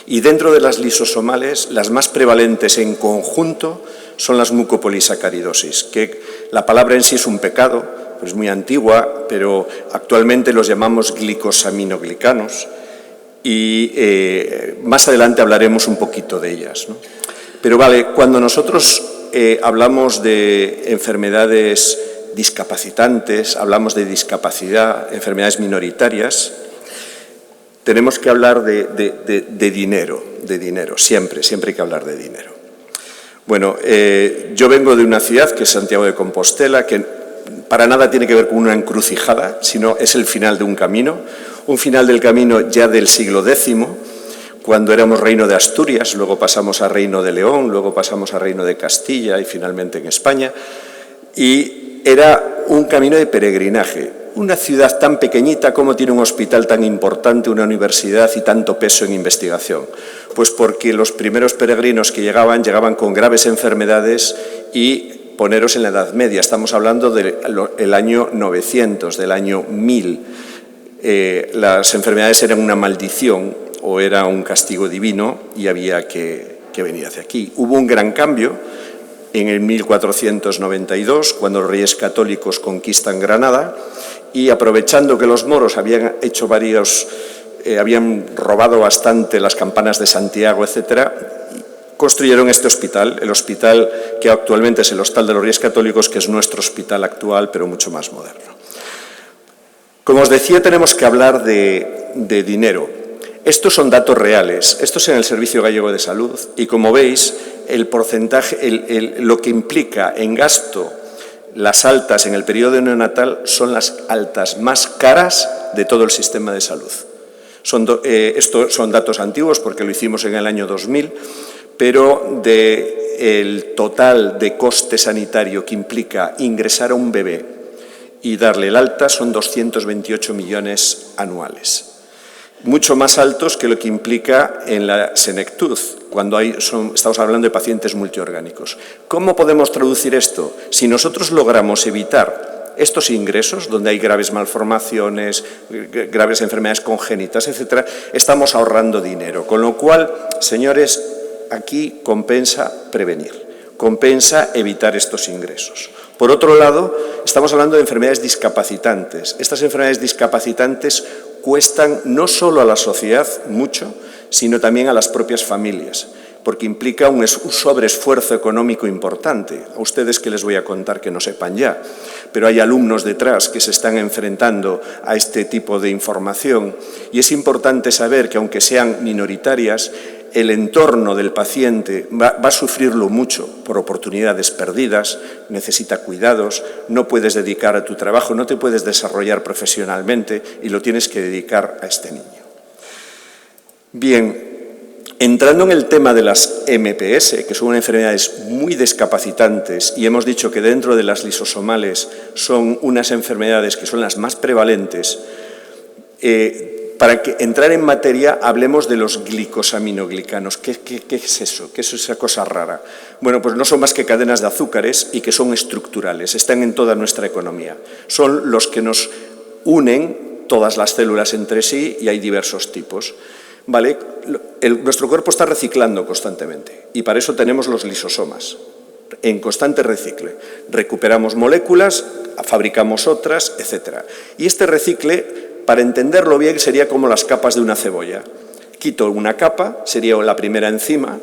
Y dentro de las lisosomales, las más prevalentes en conjunto son las mucopolisacaridosis, que la palabra en sí es un pecado, pues es muy antigua, pero actualmente los llamamos glicosaminoglicanos y más adelante hablaremos un poquito de ellas, ¿no? Pero vale, cuando nosotros hablamos de enfermedades discapacitantes, hablamos de discapacidad, enfermedades minoritarias, tenemos que hablar de dinero, siempre hay que hablar de dinero. Bueno, yo vengo de una ciudad que es Santiago de Compostela, que para nada tiene que ver con una encrucijada, sino es el final de un final del camino ya del siglo X, cuando éramos Reino de Asturias, luego pasamos a Reino de León, luego pasamos a Reino de Castilla y finalmente en España, y era un camino de peregrinaje. Una ciudad tan pequeñita, ¿cómo tiene un hospital tan importante, una universidad y tanto peso en investigación? Pues porque los primeros peregrinos que llegaban con graves enfermedades y poneros en la Edad Media. Estamos hablando del año 900, del año 1000. Las enfermedades eran una maldición o era un castigo divino y había que venir hacia aquí. Hubo un gran cambio en el 1492, cuando los reyes católicos conquistan Granada, y aprovechando que los moros habían hecho habían robado bastante las campanas de Santiago, etcétera, construyeron este hospital, el hospital que actualmente es el Hostal de los Reyes Católicos, que es nuestro hospital actual, pero mucho más moderno. Como os decía, tenemos que hablar de dinero. Estos son datos reales, esto es en el Servicio Gallego de Salud, y como veis, el porcentaje, lo que implica en gasto las altas en el periodo neonatal son las altas más caras de todo el sistema de salud. Estos son datos antiguos porque lo hicimos en el año 2000, pero del total de coste sanitario que implica ingresar a un bebé y darle el alta son 228 millones anuales. mucho más altos que lo que implica en la senectud, cuando estamos hablando de pacientes multiorgánicos. ¿Cómo podemos traducir esto? Si nosotros logramos evitar estos ingresos, donde hay graves malformaciones, graves enfermedades congénitas, etcétera, estamos ahorrando dinero. Con lo cual, señores, aquí compensa prevenir, compensa evitar estos ingresos. Por otro lado, estamos hablando de enfermedades discapacitantes. Estas enfermedades discapacitantes cuestan no solo a la sociedad mucho, sino también a las propias familias, porque implica un sobreesfuerzo económico importante. A ustedes que les voy a contar que no sepan ya, pero hay alumnos detrás que se están enfrentando a este tipo de información y es importante saber que, aunque sean minoritarias, el entorno del paciente va a sufrirlo mucho por oportunidades perdidas, necesita cuidados, no puedes dedicar a tu trabajo, no te puedes desarrollar profesionalmente y lo tienes que dedicar a este niño. Bien, entrando en el tema de las MPS, que son enfermedades muy discapacitantes, y hemos dicho que dentro de las lisosomales son unas enfermedades que son las más prevalentes, para entrar en materia, hablemos de los glicosaminoglicanos. ¿Qué es eso? ¿Qué es esa cosa rara? Bueno, pues no son más que cadenas de azúcares y que son estructurales, están en toda nuestra economía. Son los que nos unen todas las células entre sí y hay diversos tipos. ¿Vale? Nuestro cuerpo está reciclando constantemente y para eso tenemos los lisosomas, en constante recicle. Recuperamos moléculas, fabricamos otras, etc. Y este recicle, para entenderlo bien, sería como las capas de una cebolla. Quito una capa, sería la primera enzima,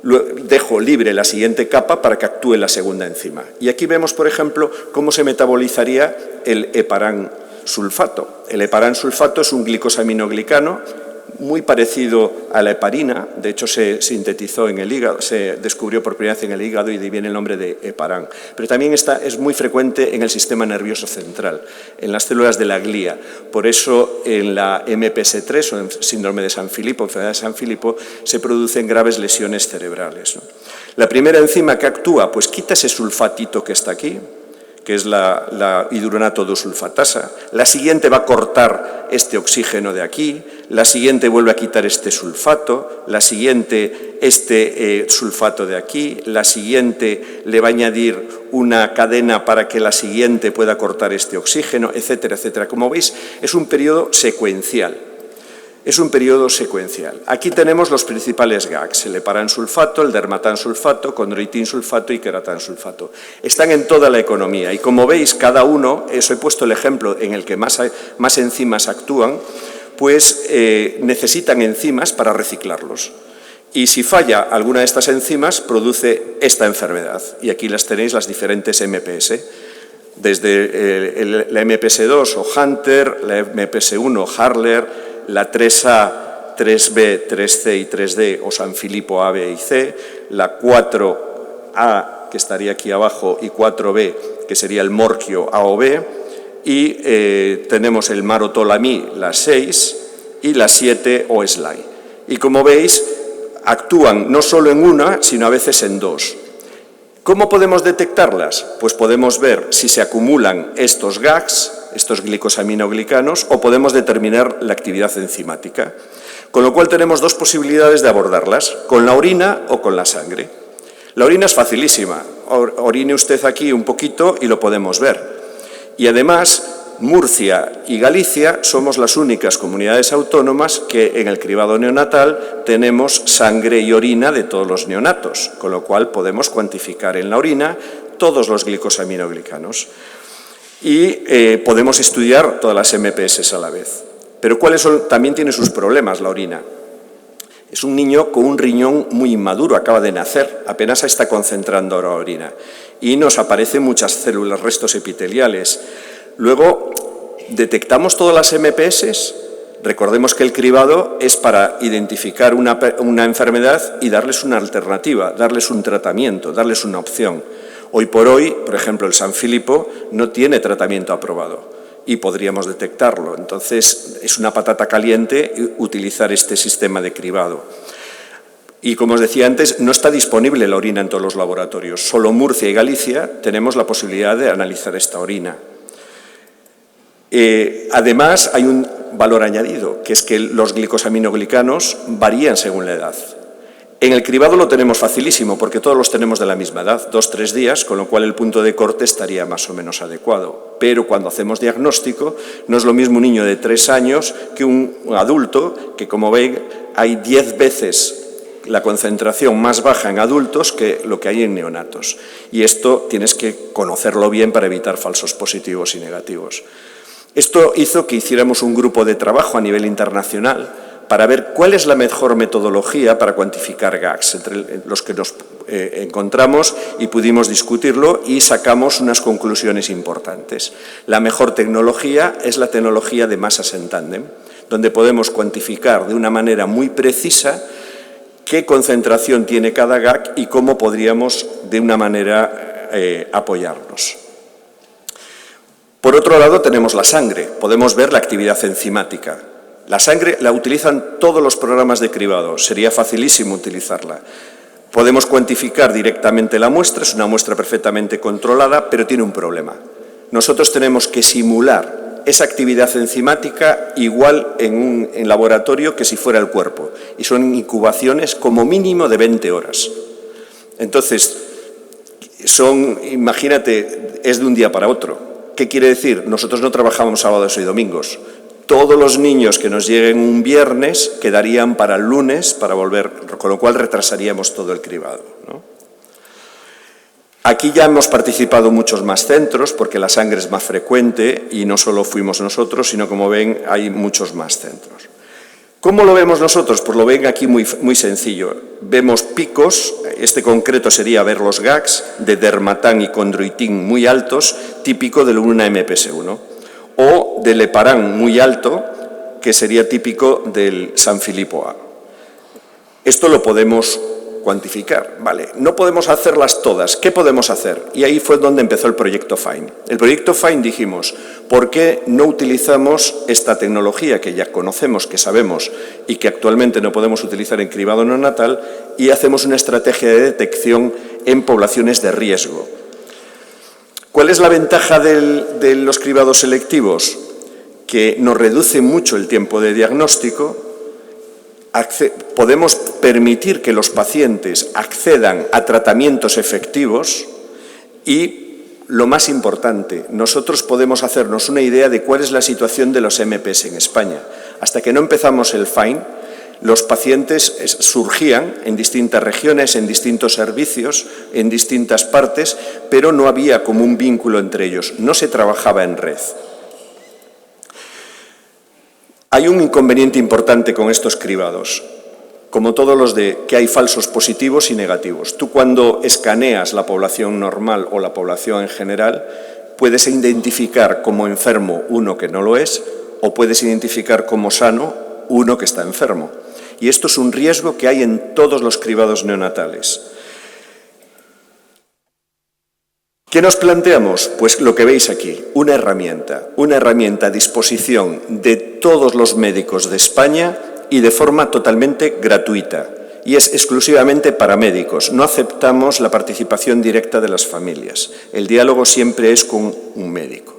dejo libre la siguiente capa para que actúe la segunda enzima. Y aquí vemos, por ejemplo, cómo se metabolizaría el heparán sulfato. El heparán sulfato es un glicosaminoglicano muy parecido a la heparina, de hecho se sintetizó en el hígado, se descubrió por primera vez en el hígado y de ahí viene el nombre de heparán. Pero también es muy frecuente en el sistema nervioso central, en las células de la glía. Por eso en la MPS3 o en síndrome de San Filipo, enfermedad de San Filipo, se producen graves lesiones cerebrales, ¿no? La primera enzima que actúa, pues quita ese sulfatito que está aquí, que es la hidronato 2-sulfatasa. La siguiente va a cortar este oxígeno de aquí, la siguiente vuelve a quitar este sulfato, la siguiente este sulfato de aquí, la siguiente le va a añadir una cadena para que la siguiente pueda cortar este oxígeno, etcétera, etcétera. Como veis, es un periodo secuencial. Es un periodo secuencial. Aquí tenemos los principales GAGs, el heparán sulfato, el dermatán sulfato, condroitín sulfato y queratán sulfato. Están en toda la economía y como veis, cada uno, eso he puesto el ejemplo en el que más enzimas actúan, pues necesitan enzimas para reciclarlos. Y si falla alguna de estas enzimas, produce esta enfermedad. Y aquí las tenéis, las diferentes MPS. Desde la MPS2 o Hunter, la MPS1 o Harler, la 3A, 3B, 3C y 3D o San Filipo A, B y C, la 4A, que estaría aquí abajo, y 4B, que sería el morquio A o B, y tenemos el marotolamí, la 6, y la 7 o SLY. Y como veis, actúan no solo en una, sino a veces en dos. ¿Cómo podemos detectarlas? Pues podemos ver si se acumulan estos GAGs, estos glicosaminoglicanos, o podemos determinar la actividad enzimática. Con lo cual tenemos dos posibilidades de abordarlas, con la orina o con la sangre. La orina es facilísima, orine usted aquí un poquito y lo podemos ver. Y además, Murcia y Galicia somos las únicas comunidades autónomas que en el cribado neonatal tenemos sangre y orina de todos los neonatos, con lo cual podemos cuantificar en la orina todos los glicosaminoglicanos. Y podemos estudiar todas las MPS a la vez. Pero ¿cuáles son? También tiene sus problemas la orina. Es un niño con un riñón muy inmaduro, acaba de nacer, apenas se está concentrando ahora la orina. Y nos aparecen muchas células, restos epiteliales. Luego, ¿detectamos todas las MPS? Recordemos que el cribado es para identificar una enfermedad y darles una alternativa, darles un tratamiento, darles una opción. Hoy por hoy, por ejemplo, el San Filipo no tiene tratamiento aprobado y podríamos detectarlo. Entonces, es una patata caliente utilizar este sistema de cribado. Y como os decía antes, no está disponible la orina en todos los laboratorios. Solo Murcia y Galicia tenemos la posibilidad de analizar esta orina. Además, valor añadido, que es que los glicosaminoglicanos varían según la edad. En el cribado lo tenemos facilísimo, porque todos los tenemos de la misma edad, 2-3 días, con lo cual el punto de corte estaría más o menos adecuado. Pero cuando hacemos diagnóstico, no es lo mismo un niño de 3 años que un adulto, que como ven, hay 10 veces la concentración más baja en adultos que lo que hay en neonatos. Y esto tienes que conocerlo bien para evitar falsos positivos y negativos. Esto hizo que hiciéramos un grupo de trabajo a nivel internacional para ver cuál es la mejor metodología para cuantificar GAGs, entre los que nos encontramos y pudimos discutirlo y sacamos unas conclusiones importantes. La mejor tecnología es la tecnología de masas en tándem, donde podemos cuantificar de una manera muy precisa qué concentración tiene cada GAG y cómo podríamos de una manera apoyarnos. Por otro lado tenemos la sangre, podemos ver la actividad enzimática. La sangre la utilizan todos los programas de cribado, sería facilísimo utilizarla. Podemos cuantificar directamente la muestra, es una muestra perfectamente controlada, pero tiene un problema. Nosotros tenemos que simular esa actividad enzimática igual en laboratorio que si fuera el cuerpo, y son incubaciones como mínimo de 20 horas. Entonces, imagínate, es de un día para otro. ¿Qué quiere decir? Nosotros no trabajamos sábados y domingos. Todos los niños que nos lleguen un viernes quedarían para el lunes para volver, con lo cual retrasaríamos todo el cribado, ¿no? Aquí ya hemos participado muchos más centros porque la sangre es más frecuente y no solo fuimos nosotros, sino como ven hay muchos más centros. ¿Cómo lo vemos nosotros? Pues lo ven aquí muy sencillo. Vemos picos, este concreto sería ver los GAGs de dermatán y condroitín muy altos, típico de una MPS1. O del heparán muy alto, que sería típico del Sanfilippo A. Esto lo podemos cuantificar, ¿vale? No podemos hacerlas todas. ¿Qué podemos hacer? Y ahí fue donde empezó el proyecto FIND. El proyecto FIND dijimos, ¿por qué no utilizamos esta tecnología que ya conocemos, que sabemos y que actualmente no podemos utilizar en cribado neonatal y hacemos una estrategia de detección en poblaciones de riesgo? ¿Cuál es la ventaja de los cribados selectivos? Que nos reduce mucho el tiempo de diagnóstico, podemos permitir que los pacientes accedan a tratamientos efectivos y, lo más importante, nosotros podemos hacernos una idea de cuál es la situación de los MPS en España. Hasta que no empezamos el FIND, los pacientes surgían en distintas regiones, en distintos servicios, en distintas partes, pero no había como un vínculo entre ellos, no se trabajaba en red. Hay un inconveniente importante con estos cribados, como todos los de que hay falsos positivos y negativos. Tú cuando escaneas la población normal o la población en general, puedes identificar como enfermo uno que no lo es o puedes identificar como sano uno que está enfermo. Y esto es un riesgo que hay en todos los cribados neonatales. ¿Qué nos planteamos? Pues lo que veis aquí, una herramienta a disposición de todos los médicos de España y de forma totalmente gratuita. Y es exclusivamente para médicos. No aceptamos la participación directa de las familias. El diálogo siempre es con un médico.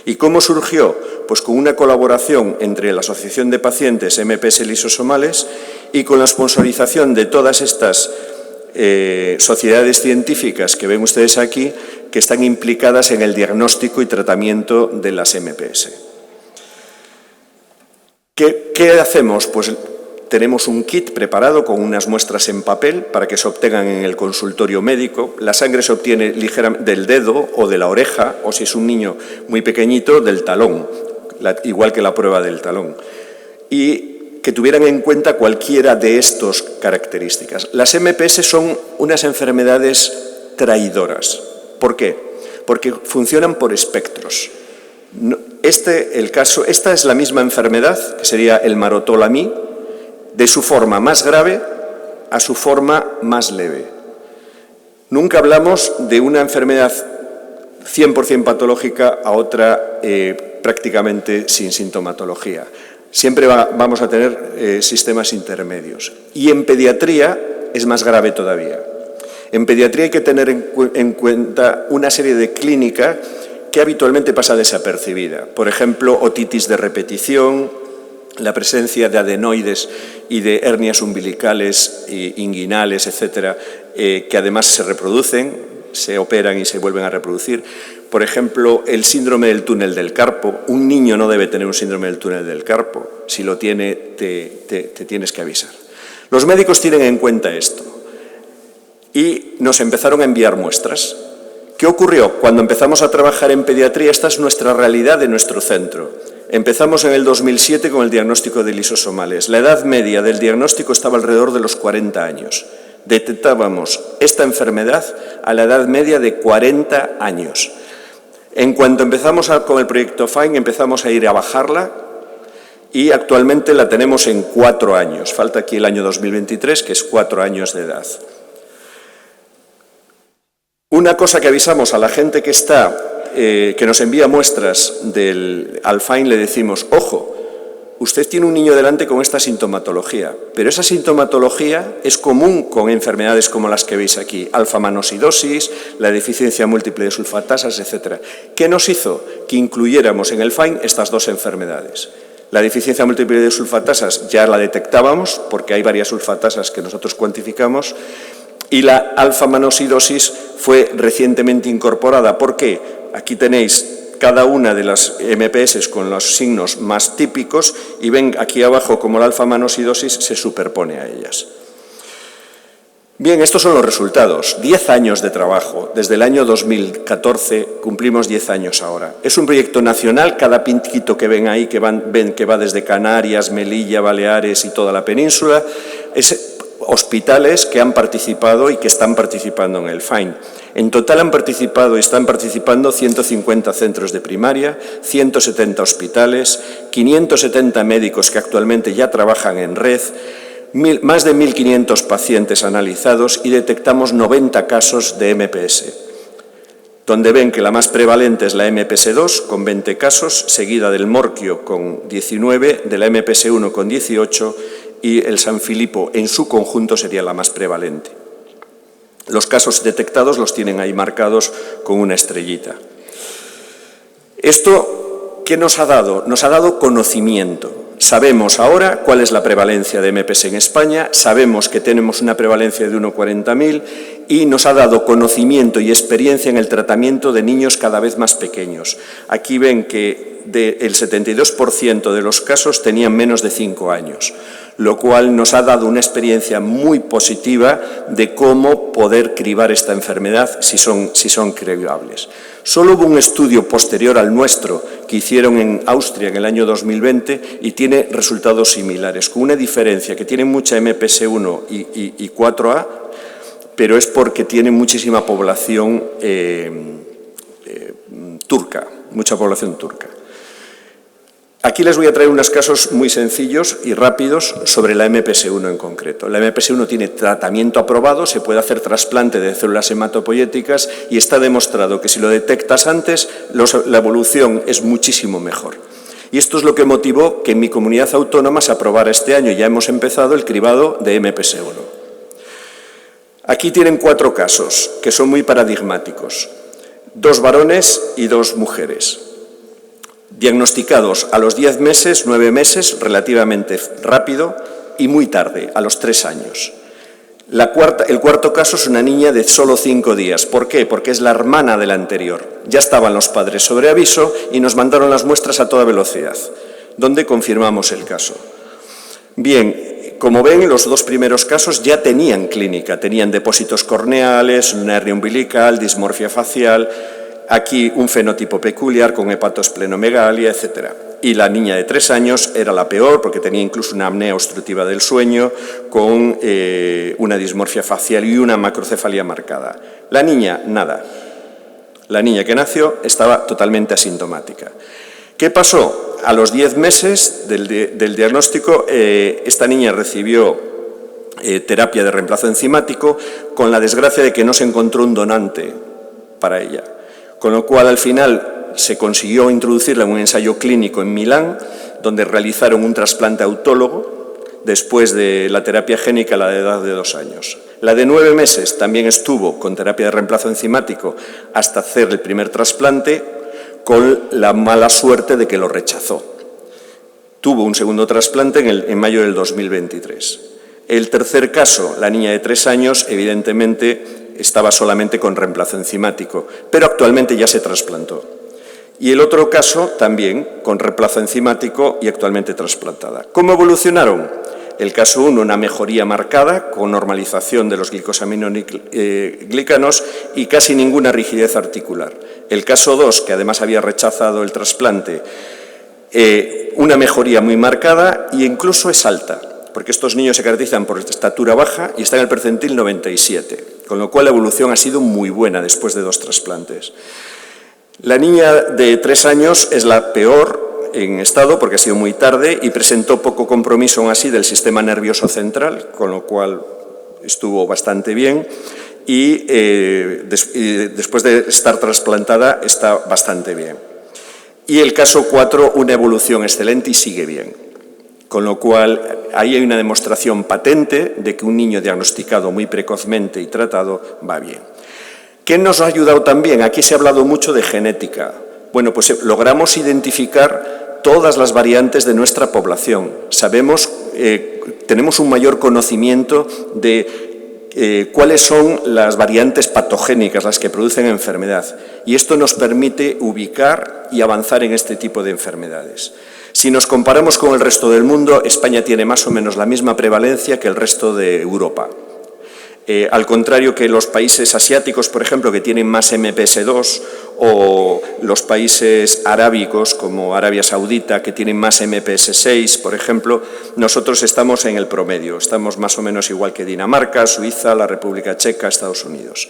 ¿Y cómo surgió? Pues con una colaboración entre la Asociación de Pacientes MPS Lisosomales y con la sponsorización de todas estas sociedades científicas que ven ustedes aquí, que están implicadas en el diagnóstico y tratamiento de las MPS. ¿Qué hacemos? Pues tenemos un kit preparado con unas muestras en papel para que se obtengan en el consultorio médico. La sangre se obtiene del dedo o de la oreja, o si es un niño muy pequeñito, del talón, igual que la prueba del talón. Y que tuvieran en cuenta cualquiera de estas características. Las MPS son unas enfermedades traidoras. ¿Por qué? Porque funcionan por espectros. Esta es la misma enfermedad, que sería el marotolamí, de su forma más grave a su forma más leve. Nunca hablamos de una enfermedad 100% patológica a otra prácticamente sin sintomatología. Siempre vamos a tener sistemas intermedios. Y en pediatría es más grave todavía. En pediatría hay que tener en cuenta una serie de clínicas que habitualmente pasa desapercibida. Por ejemplo, otitis de repetición, la presencia de adenoides y de hernias umbilicales, inguinales, etcétera, que además se reproducen, se operan y se vuelven a reproducir. Por ejemplo, el síndrome del túnel del carpo. Un niño no debe tener un síndrome del túnel del carpo. Si lo tiene, te tienes que avisar. Los médicos tienen en cuenta esto y nos empezaron a enviar muestras. ¿Qué ocurrió? Cuando empezamos a trabajar en pediatría, esta es nuestra realidad de nuestro centro. Empezamos en el 2007 con el diagnóstico de lisosomales. La edad media del diagnóstico estaba alrededor de los 40 años. Detectábamos esta enfermedad a la edad media de 40 años. En cuanto empezamos con el proyecto FIND, empezamos a ir a bajarla y actualmente la tenemos en 4 años. Falta aquí el año 2023, que es 4 años de edad. Una cosa que avisamos a la gente que nos envía muestras al FIND, le decimos, ojo, usted tiene un niño delante con esta sintomatología, pero esa sintomatología es común con enfermedades como las que veis aquí, alfa-manosidosis, la deficiencia múltiple de sulfatasas, etc. ¿Qué nos hizo? Que incluyéramos en el FIND estas dos enfermedades. La deficiencia múltiple de sulfatasas ya la detectábamos, porque hay varias sulfatasas que nosotros cuantificamos, y la alfa-manosidosis fue recientemente incorporada. ¿Por qué? Aquí tenéis cada una de las MPS con los signos más típicos y ven aquí abajo cómo la alfa-manosidosis se superpone a ellas. Bien, estos son los resultados. 10 años de trabajo. Desde el año 2014 cumplimos 10 años ahora. Es un proyecto nacional. Cada pinquito que ven ahí, ven que va desde Canarias, Melilla, Baleares y toda la península, es hospitales que han participado y que están participando en el FIND. En total han participado y están participando 150 centros de primaria, 170 hospitales, 570 médicos que actualmente ya trabajan en red, más de 1.500 pacientes analizados y detectamos 90 casos de MPS, donde ven que la más prevalente es la MPS2 con 20 casos, seguida del Morquio con 19, de la MPS1 con 18 y el San Filipo en su conjunto sería la más prevalente. Los casos detectados los tienen ahí marcados con una estrellita. ¿Esto qué nos ha dado? Nos ha dado conocimiento. Sabemos ahora cuál es la prevalencia de MPS en España, sabemos que tenemos una prevalencia de 1,40.000 y nos ha dado conocimiento y experiencia en el tratamiento de niños cada vez más pequeños. Aquí ven que el 72% de los casos tenían menos de 5 años. Lo cual nos ha dado una experiencia muy positiva de cómo poder cribar esta enfermedad si son cribables. Solo hubo un estudio posterior al nuestro que hicieron en Austria en el año 2020 y tiene resultados similares, con una diferencia que tiene mucha MPS1 y 4A, pero es porque tiene muchísima población turca, mucha población turca. Aquí les voy a traer unos casos muy sencillos y rápidos sobre la MPS1 en concreto. La MPS1 tiene tratamiento aprobado, se puede hacer trasplante de células hematopoyéticas y está demostrado que si lo detectas antes, la evolución es muchísimo mejor. Y esto es lo que motivó que en mi comunidad autónoma se aprobara este año. Ya hemos empezado el cribado de MPS1. Aquí tienen 4 casos que son muy paradigmáticos. 2 varones y 2 mujeres. Diagnosticados a los 10 meses, 9 meses, relativamente rápido, y muy tarde, a los 3 años. El cuarto caso es una niña de solo 5 días. ¿Por qué? Porque es la hermana de la anterior. Ya estaban los padres sobre aviso y nos mandaron las muestras a toda velocidad, donde confirmamos el caso. Bien, como ven, los 2 primeros casos ya tenían clínica, tenían depósitos corneales, una hernia umbilical, dismorfia facial. Aquí un fenotipo peculiar con hepatosplenomegalia, etc. Y la niña de 3 años era la peor porque tenía incluso una apnea obstructiva del sueño con una dismorfia facial y una macrocefalia marcada. La niña, nada. La niña que nació estaba totalmente asintomática. ¿Qué pasó? A los 10 meses del diagnóstico, esta niña recibió terapia de reemplazo enzimático con la desgracia de que no se encontró un donante para ella. Con lo cual, al final, se consiguió introducirla en un ensayo clínico en Milán, donde realizaron un trasplante autólogo después de la terapia génica a la edad de 2 años. La de 9 meses también estuvo con terapia de reemplazo enzimático hasta hacer el primer trasplante, con la mala suerte de que lo rechazó. tuvo un segundo trasplante en mayo del 2023. El tercer caso, la niña de 3 años, evidentemente estaba solamente con reemplazo enzimático, pero actualmente ya se trasplantó. Y el otro caso también con reemplazo enzimático y actualmente trasplantada. ¿Cómo evolucionaron? El caso 1, una mejoría marcada con normalización de los glicosaminoglucanos y casi ninguna rigidez articular. El caso 2, que además había rechazado el trasplante, una mejoría muy marcada e incluso es alta, porque estos niños se caracterizan por estatura baja y están en el percentil 97, con lo cual la evolución ha sido muy buena después de 2 trasplantes. La niña de 3 años es la peor en estado porque ha sido muy tarde y presentó poco compromiso aún así del sistema nervioso central, con lo cual estuvo bastante bien y después de estar trasplantada está bastante bien. Y el caso 4, una evolución excelente y sigue bien. Con lo cual, ahí hay una demostración patente de que un niño diagnosticado muy precozmente y tratado va bien. ¿Qué nos ha ayudado también? Aquí se ha hablado mucho de genética. Bueno, pues logramos identificar todas las variantes de nuestra población. Sabemos, tenemos un mayor conocimiento de cuáles son las variantes patogénicas, las que producen enfermedad. Y esto nos permite ubicar y avanzar en este tipo de enfermedades. Si nos comparamos con el resto del mundo, España tiene más o menos la misma prevalencia que el resto de Europa. Al contrario que los países asiáticos, por ejemplo, que tienen más MPS2, o los países arábicos, como Arabia Saudita, que tienen más MPS6, por ejemplo, nosotros estamos en el promedio. Estamos más o menos igual que Dinamarca, Suiza, la República Checa, Estados Unidos.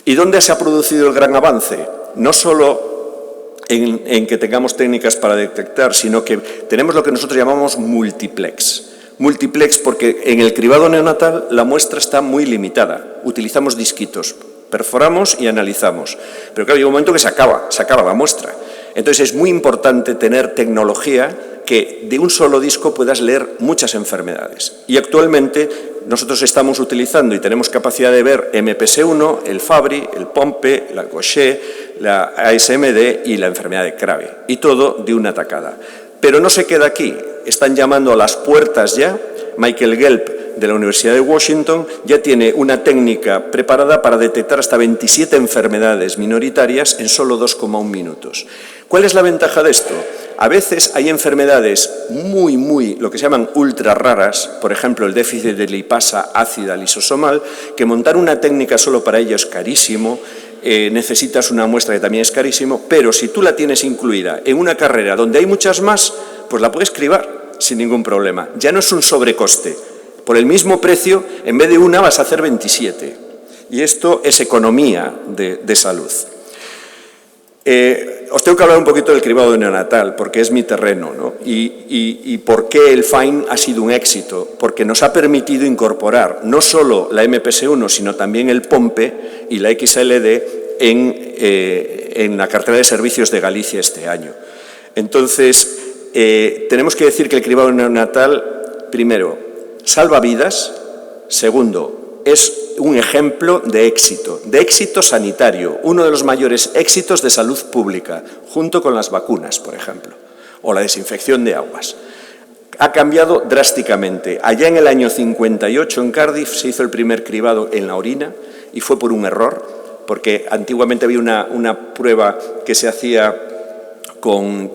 ¿Y dónde se ha producido el gran avance? No solo en que tengamos técnicas para detectar, sino que tenemos lo que nosotros llamamos multiplex. Multiplex porque en el cribado neonatal la muestra está muy limitada. Utilizamos disquitos, perforamos y analizamos. Pero claro, llega un momento que se acaba la muestra. Entonces es muy importante tener tecnología que de un solo disco puedas leer muchas enfermedades. Y actualmente nosotros estamos utilizando y tenemos capacidad de ver MPS1, el Fabry, el Pompe, la Gaucher, la ASMD y la enfermedad de Krabbe. Y todo de una tacada. Pero no se queda aquí. Están llamando a las puertas ya. Michael Gelb, de la Universidad de Washington, ya tiene una técnica preparada para detectar hasta 27 enfermedades minoritarias en solo 2,1 minutos. ¿Cuál es la ventaja de esto? A veces hay enfermedades lo que se llaman ultra raras, por ejemplo, el déficit de lipasa ácida lisosomal, que montar una técnica solo para ello es carísimo. Necesitas una muestra que también es carísimo, pero si tú la tienes incluida en una carrera donde hay muchas más, pues la puedes cribar sin ningún problema. Ya no es un sobrecoste. Por el mismo precio, en vez de una vas a hacer 27. Y esto es economía de salud. Os tengo que hablar un poquito del cribado neonatal, porque es mi terreno, ¿no? Y por qué el FIND ha sido un éxito. Porque nos ha permitido incorporar no solo la MPS1, sino también el POMPE y la XLD en la cartera de servicios de Galicia este año. Entonces, tenemos que decir que el cribado neonatal, primero, salva vidas. Segundo, es un ejemplo de éxito sanitario, uno de los mayores éxitos de salud pública, junto con las vacunas, por ejemplo, o la desinfección de aguas. Ha cambiado drásticamente. Allá en el año 58 en Cardiff se hizo el primer cribado en la orina y fue por un error, porque antiguamente había una prueba que se hacía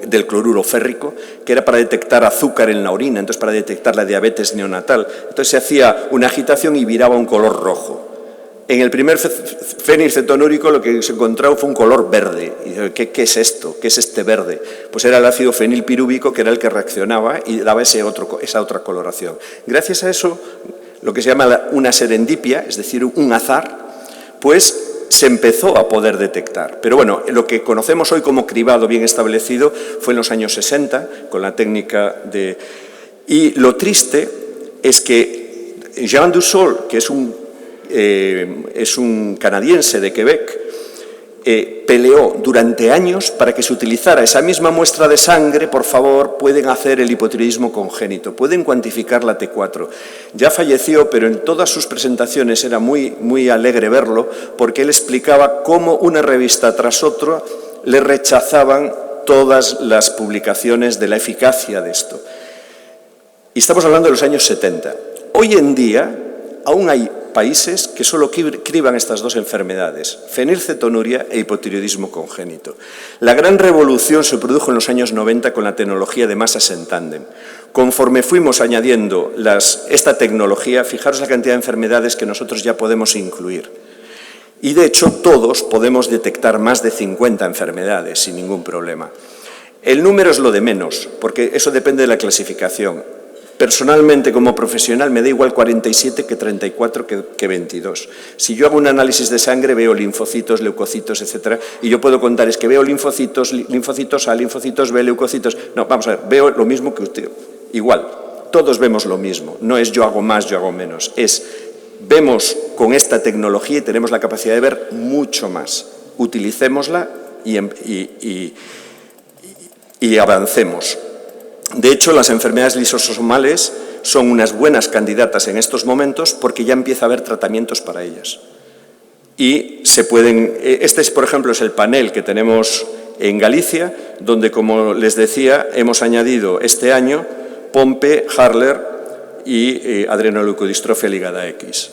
del cloruro férrico, que era para detectar azúcar en la orina, entonces para detectar la diabetes neonatal. Entonces se hacía una agitación y viraba un color rojo. En el primer fenilcetonúrico lo que se encontró fue un color verde. Y dice, ¿qué es esto? ¿Qué es este verde? Pues era el ácido fenilpirúvico, que era el que reaccionaba y daba esa otra coloración. Gracias a eso, lo que se llama una serendipia, es decir, un azar, pues se empezó a poder detectar. Pero bueno, lo que conocemos hoy como cribado bien establecido fue en los años 60, con la técnica de... Y lo triste es que Jean Dussol, que es un canadiense de Quebec, peleó durante años para que se utilizara esa misma muestra de sangre. Por favor, pueden hacer el hipotiroidismo congénito, pueden cuantificar la T4. Ya falleció, pero en todas sus presentaciones era muy alegre verlo, porque él explicaba cómo una revista tras otra le rechazaban todas las publicaciones de la eficacia de esto. Y estamos hablando de los años 70. Hoy en día aún hay países que solo criban estas dos enfermedades, fenilcetonuria e hipotiroidismo congénito. La gran revolución se produjo en los años 90 con la tecnología de masas en tándem. Conforme fuimos añadiendo esta tecnología, fijaros la cantidad de enfermedades que nosotros ya podemos incluir. Y, de hecho, todos podemos detectar más de 50 enfermedades sin ningún problema. El número es lo de menos, porque eso depende de la clasificación. Personalmente, como profesional, me da igual 47 que 34 que 22. Si yo hago un análisis de sangre, veo linfocitos, leucocitos, etcétera, y yo puedo contar, es que veo linfocitos, linfocitos A, linfocitos B, leucocitos... No, vamos a ver, veo lo mismo que usted. Igual, todos vemos lo mismo. No es yo hago más, yo hago menos. Vemos con esta tecnología y tenemos la capacidad de ver mucho más. Utilicémosla y avancemos. De hecho, las enfermedades lisosomales son unas buenas candidatas en estos momentos porque ya empieza a haber tratamientos para ellas. Y se pueden... Este, por ejemplo, es el panel que tenemos en Galicia, donde, como les decía, hemos añadido este año Pompe, Harler y adrenoleucodistrofia ligada X.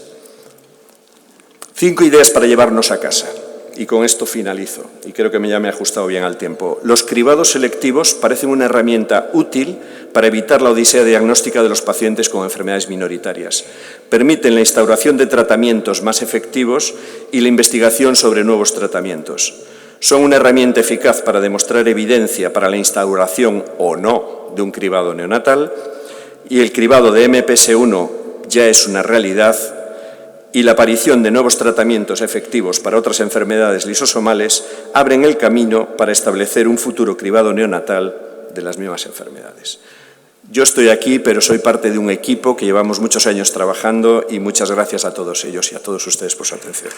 5 ideas para llevarnos a casa. Y con esto finalizo, y creo que ya me he ajustado bien al tiempo. Los cribados selectivos parecen una herramienta útil para evitar la odisea diagnóstica de los pacientes con enfermedades minoritarias. Permiten la instauración de tratamientos más efectivos y la investigación sobre nuevos tratamientos. Son una herramienta eficaz para demostrar evidencia para la instauración o no de un cribado neonatal, y el cribado de MPS1 ya es una realidad, y la aparición de nuevos tratamientos efectivos para otras enfermedades lisosomales abren el camino para establecer un futuro cribado neonatal de las mismas enfermedades. Yo estoy aquí, pero soy parte de un equipo que llevamos muchos años trabajando, y muchas gracias a todos ellos y a todos ustedes por su atención.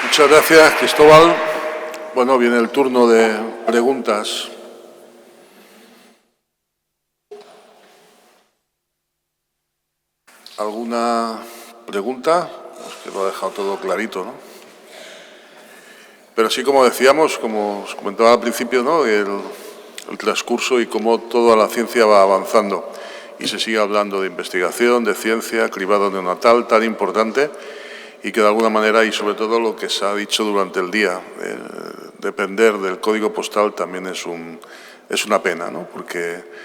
Muchas gracias, Cristóbal. Bueno, viene el turno de preguntas. ¿Alguna pregunta? Pues que lo ha dejado todo clarito, ¿no? Pero sí, como decíamos, como os comentaba al principio, ¿no?, el transcurso y cómo toda la ciencia va avanzando. Y se sigue hablando de investigación, de ciencia, cribado neonatal, tan importante, y que de alguna manera, y sobre todo lo que se ha dicho durante el día, depender del código postal también es una pena, ¿no? Porque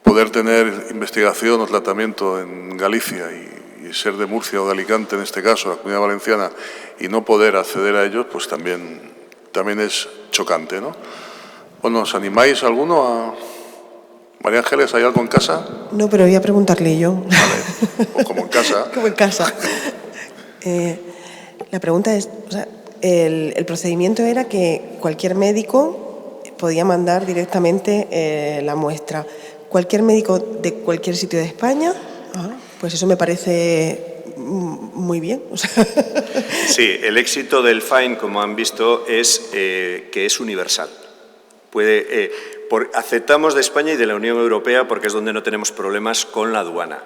poder tener investigación o tratamiento en Galicia y ser de Murcia o de Alicante, en este caso, la Comunidad Valenciana, y no poder acceder a ellos, pues también es chocante, ¿no? Bueno, ¿os animáis alguno a...? María Ángeles, ¿hay algo en casa? No, pero voy a preguntarle yo. Vale, pues como en casa. Como en casa. La pregunta es, o sea, el procedimiento era que cualquier médico podía mandar directamente la muestra. ¿Cualquier médico de cualquier sitio de España? Pues eso me parece muy bien. O sea. Sí, el éxito del FIND, como han visto, es que es universal. Aceptamos de España y de la Unión Europea porque es donde no tenemos problemas con la aduana.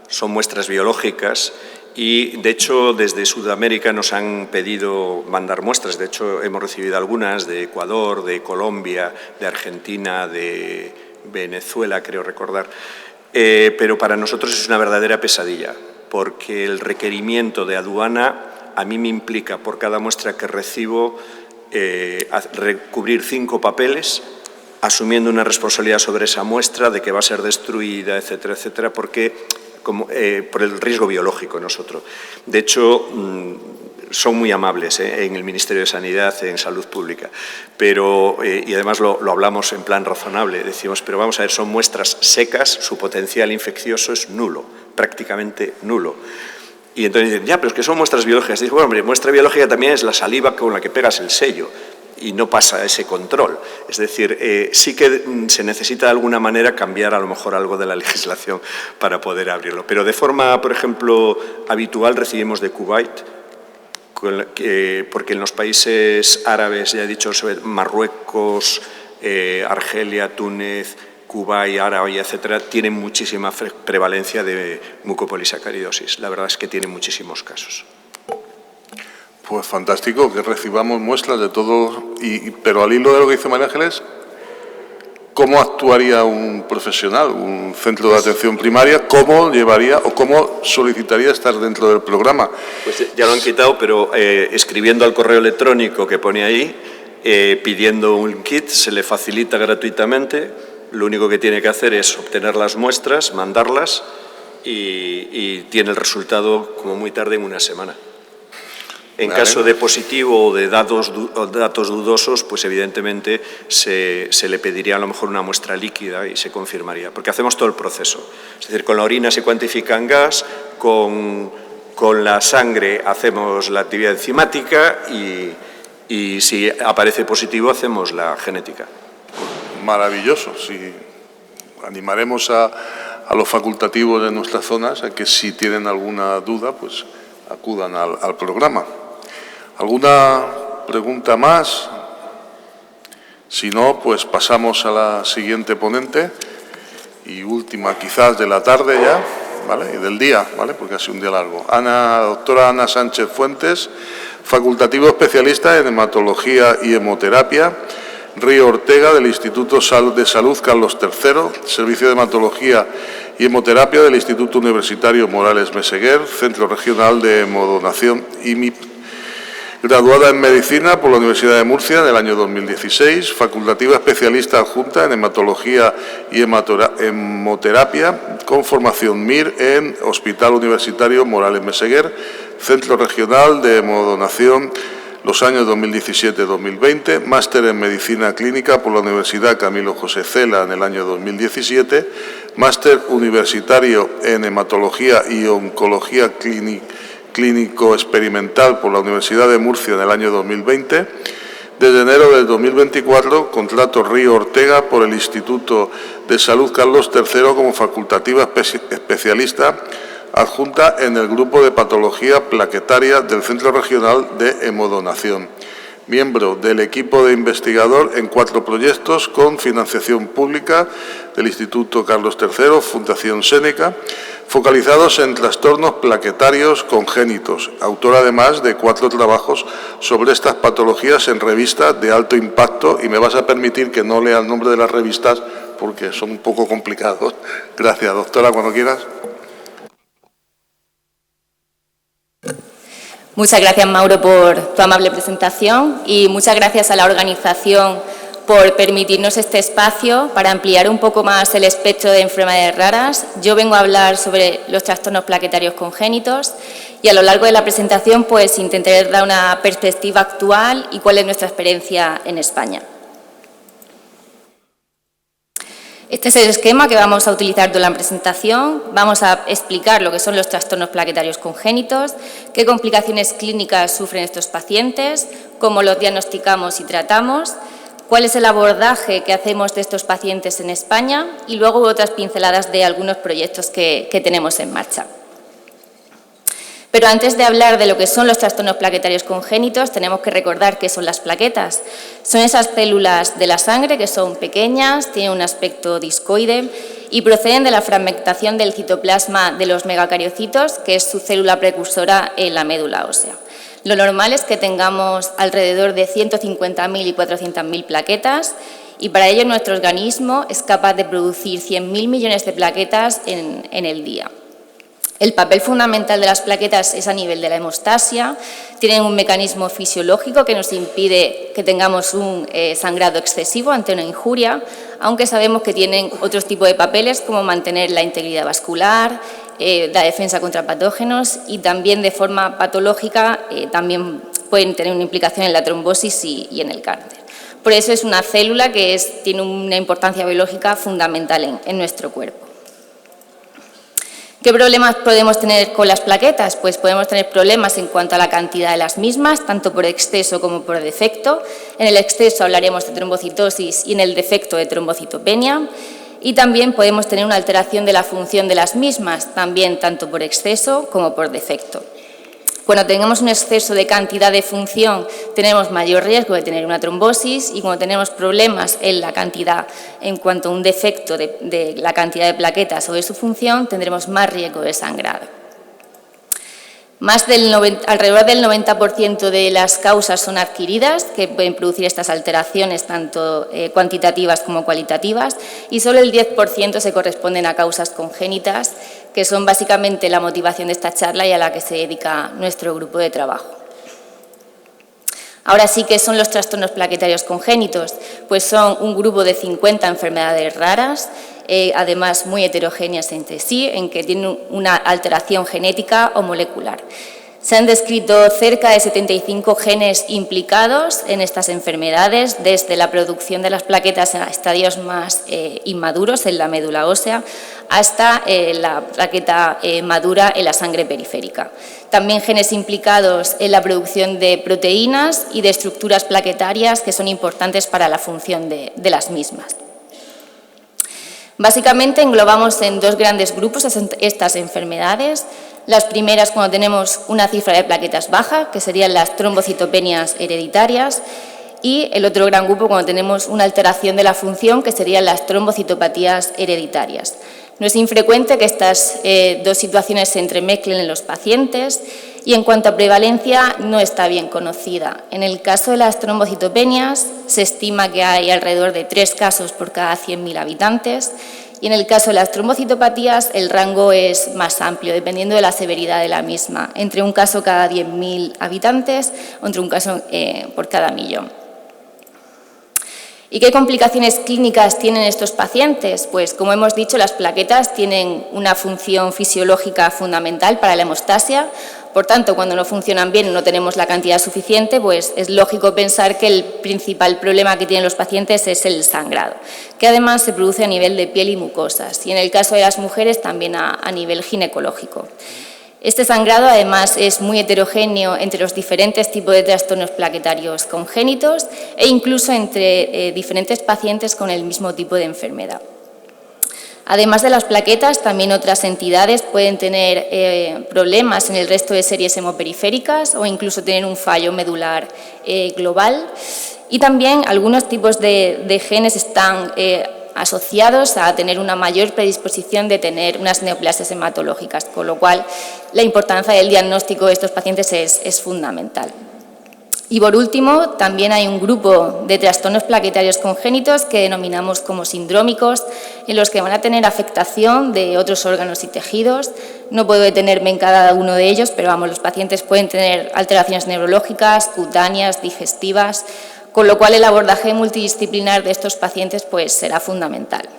Son muestras biológicas y, de hecho, desde Sudamérica nos han pedido mandar muestras. De hecho, hemos recibido algunas de Ecuador, de Colombia, de Argentina, de Venezuela, creo recordar. Pero para nosotros es una verdadera pesadilla, porque el requerimiento de aduana a mí me implica, por cada muestra que recibo, recubrir 5 papeles, asumiendo una responsabilidad sobre esa muestra de que va a ser destruida, etcétera, etcétera, porque por el riesgo biológico nosotros. De hecho, son muy amables en el Ministerio de Sanidad, en Salud Pública, pero, y además lo hablamos en plan razonable, decimos, pero vamos a ver, son muestras secas, su potencial infeccioso es nulo, prácticamente nulo. Y entonces dicen, ya, pero es que son muestras biológicas. Digo, bueno, hombre, muestra biológica también es la saliva con la que pegas el sello y no pasa ese control. Es decir, sí que se necesita de alguna manera cambiar a lo mejor algo de la legislación para poder abrirlo. Pero de forma, por ejemplo, habitual recibimos de Kuwait, porque en los países árabes, ya he dicho, Marruecos, Argelia, Túnez, Kuwait, Arabia, etcétera, tienen muchísima prevalencia de mucopolisacaridosis. La verdad es que tienen muchísimos casos. Pues fantástico, que recibamos muestras de todo, pero al hilo de lo que dice María Ángeles, ¿cómo actuaría un profesional, un centro de atención primaria? ¿Cómo llevaría o cómo solicitaría estar dentro del programa? Pues ya lo han quitado, pero escribiendo al correo electrónico que pone ahí, pidiendo un kit, se le facilita gratuitamente. Lo único que tiene que hacer es obtener las muestras, mandarlas y tiene el resultado como muy tarde en una semana. En caso de positivo o de datos dudosos, pues evidentemente se le pediría a lo mejor una muestra líquida y se confirmaría, porque hacemos todo el proceso. Es decir, con la orina se cuantifica en gas, con la sangre hacemos la actividad enzimática y si aparece positivo hacemos la genética. Maravilloso, sí. Animaremos a los facultativos de nuestras zonas a que si tienen alguna duda, pues acudan al programa. ¿Alguna pregunta más? Si no, pues pasamos a la siguiente ponente y última quizás de la tarde ya, ¿vale? Y del día, ¿vale? Porque ha sido un día largo. Doctora Ana Sánchez Fuentes, facultativo especialista en hematología y hemoterapia, Río Ortega, del Instituto de Salud Carlos III, Servicio de Hematología y Hemoterapia del Instituto Universitario Morales Meseguer, Centro Regional de Hemodonación IMIP. Graduada en Medicina por la Universidad de Murcia en el año 2016, facultativa especialista adjunta en hematología y hemoterapia, con formación MIR en Hospital Universitario Morales Meseguer, Centro Regional de Hemodonación, los años 2017-2020, máster en Medicina Clínica por la Universidad Camilo José Cela en el año 2017, máster universitario en Hematología y Oncología Clínico Experimental por la Universidad de Murcia en el año 2020. Desde enero del 2024, contrato Río Ortega por el Instituto de Salud Carlos III como facultativa especialista adjunta en el Grupo de Patología Plaquetaria del Centro Regional de Hemodonación. Miembro del equipo de investigador en 4 proyectos con financiación pública del Instituto Carlos III, Fundación Séneca, focalizados en trastornos plaquetarios congénitos. Autor además de 4 trabajos sobre estas patologías en revistas de alto impacto, y me vas a permitir que no lea el nombre de las revistas porque son un poco complicados. Gracias, doctora, cuando quieras. Muchas gracias, Mauro, por tu amable presentación y muchas gracias a la organización por permitirnos este espacio para ampliar un poco más el espectro de enfermedades raras. Yo vengo a hablar sobre los trastornos plaquetarios congénitos y a lo largo de la presentación pues intentaré dar una perspectiva actual y cuál es nuestra experiencia en España. Este es el esquema que vamos a utilizar durante la presentación. Vamos a explicar lo que son los trastornos plaquetarios congénitos, qué complicaciones clínicas sufren estos pacientes, cómo los diagnosticamos y tratamos, cuál es el abordaje que hacemos de estos pacientes en España y luego otras pinceladas de algunos proyectos que tenemos en marcha. Pero antes de hablar de lo que son los trastornos plaquetarios congénitos, tenemos que recordar qué son las plaquetas. Son esas células de la sangre que son pequeñas, tienen un aspecto discoide y proceden de la fragmentación del citoplasma de los megacariocitos, que es su célula precursora en la médula ósea. Lo normal es que tengamos alrededor de 150.000 y 400.000 plaquetas y para ello nuestro organismo es capaz de producir 100.000 millones de plaquetas en el día. El papel fundamental de las plaquetas es a nivel de la hemostasia, tienen un mecanismo fisiológico que nos impide que tengamos un sangrado excesivo ante una injuria, aunque sabemos que tienen otros tipos de papeles como mantener la integridad vascular, la defensa contra patógenos y también de forma patológica también pueden tener una implicación en la trombosis y en el cáncer. Por eso es una célula que tiene una importancia biológica fundamental en nuestro cuerpo. ¿Qué problemas podemos tener con las plaquetas? Pues podemos tener problemas en cuanto a la cantidad de las mismas, tanto por exceso como por defecto. En el exceso hablaremos de trombocitosis y en el defecto de trombocitopenia. Y también podemos tener una alteración de la función de las mismas, también tanto por exceso como por defecto. Cuando tengamos un exceso de cantidad de función, tenemos mayor riesgo de tener una trombosis y cuando tenemos problemas en la cantidad, en cuanto a un defecto de la cantidad de plaquetas o de su función, tendremos más riesgo de sangrado. Alrededor del 90% de las causas son adquiridas, que pueden producir estas alteraciones tanto cuantitativas como cualitativas, y solo el 10% se corresponden a causas congénitas, que son básicamente la motivación de esta charla y a la que se dedica nuestro grupo de trabajo. Ahora sí, ¿qué son los trastornos plaquetarios congénitos? Pues son un grupo de 50 enfermedades raras, además muy heterogéneas entre sí, en que tienen una alteración genética o molecular. Se han descrito cerca de 75 genes implicados en estas enfermedades, desde la producción de las plaquetas en estadios más inmaduros, en la médula ósea, hasta la plaqueta madura en la sangre periférica. También genes implicados en la producción de proteínas y de estructuras plaquetarias que son importantes para la función de las mismas. Básicamente englobamos en dos grandes grupos estas enfermedades. Las primeras cuando tenemos una cifra de plaquetas baja, que serían las trombocitopenias hereditarias, y el otro gran grupo cuando tenemos una alteración de la función, que serían las trombocitopatías hereditarias. No es infrecuente que estas dos situaciones se entremezclen en los pacientes y en cuanto a prevalencia no está bien conocida. En el caso de las trombocitopenias se estima que hay alrededor de 3 casos por cada 100.000 habitantes y en el caso de las trombocitopatías el rango es más amplio, dependiendo de la severidad de la misma, entre un caso cada 10.000 habitantes o entre un caso por cada 1.000.000. ¿Y qué complicaciones clínicas tienen estos pacientes? Pues, como hemos dicho, las plaquetas tienen una función fisiológica fundamental para la hemostasia. Por tanto, cuando no funcionan bien, no tenemos la cantidad suficiente, pues es lógico pensar que el principal problema que tienen los pacientes es el sangrado, que además se produce a nivel de piel y mucosas, y en el caso de las mujeres también a nivel ginecológico. Este sangrado, además, es muy heterogéneo entre los diferentes tipos de trastornos plaquetarios congénitos e incluso entre diferentes pacientes con el mismo tipo de enfermedad. Además de las plaquetas, también otras entidades pueden tener problemas en el resto de series hemoperiféricas o incluso tener un fallo medular global. Y también algunos tipos de genes están asociados a tener una mayor predisposición de tener unas neoplasias hematológicas, con lo cual la importancia del diagnóstico de estos pacientes es fundamental. Y por último, también hay un grupo de trastornos plaquetarios congénitos que denominamos como sindrómicos, en los que van a tener afectación de otros órganos y tejidos. No puedo detenerme en cada uno de ellos, pero vamos, los pacientes pueden tener alteraciones neurológicas, cutáneas, digestivas, con lo cual el abordaje multidisciplinar de estos pacientes pues, será fundamental.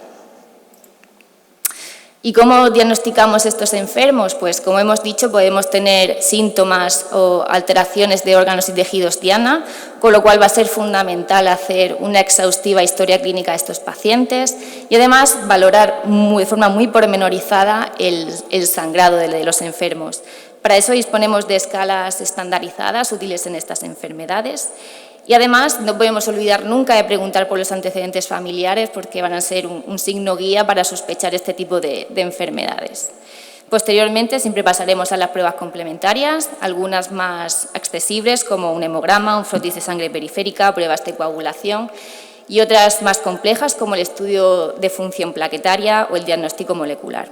¿Y cómo diagnosticamos estos enfermos? Pues, como hemos dicho, podemos tener síntomas o alteraciones de órganos y tejidos diana, con lo cual va a ser fundamental hacer una exhaustiva historia clínica de estos pacientes y además valorar de forma muy pormenorizada el sangrado de los enfermos. Para eso disponemos de escalas estandarizadas útiles en estas enfermedades. Y además no podemos olvidar nunca de preguntar por los antecedentes familiares porque van a ser un signo guía para sospechar este tipo de enfermedades. Posteriormente siempre pasaremos a las pruebas complementarias, algunas más accesibles como un hemograma, un frotis de sangre periférica, pruebas de coagulación y otras más complejas como el estudio de función plaquetaria o el diagnóstico molecular.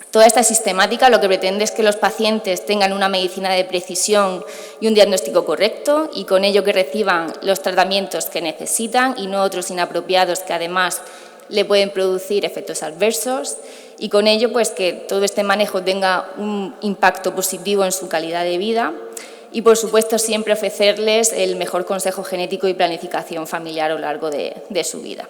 Toda esta sistemática lo que pretende es que los pacientes tengan una medicina de precisión y un diagnóstico correcto y con ello que reciban los tratamientos que necesitan y no otros inapropiados que además le pueden producir efectos adversos y con ello pues que todo este manejo tenga un impacto positivo en su calidad de vida y por supuesto siempre ofrecerles el mejor consejo genético y planificación familiar a lo largo de su vida.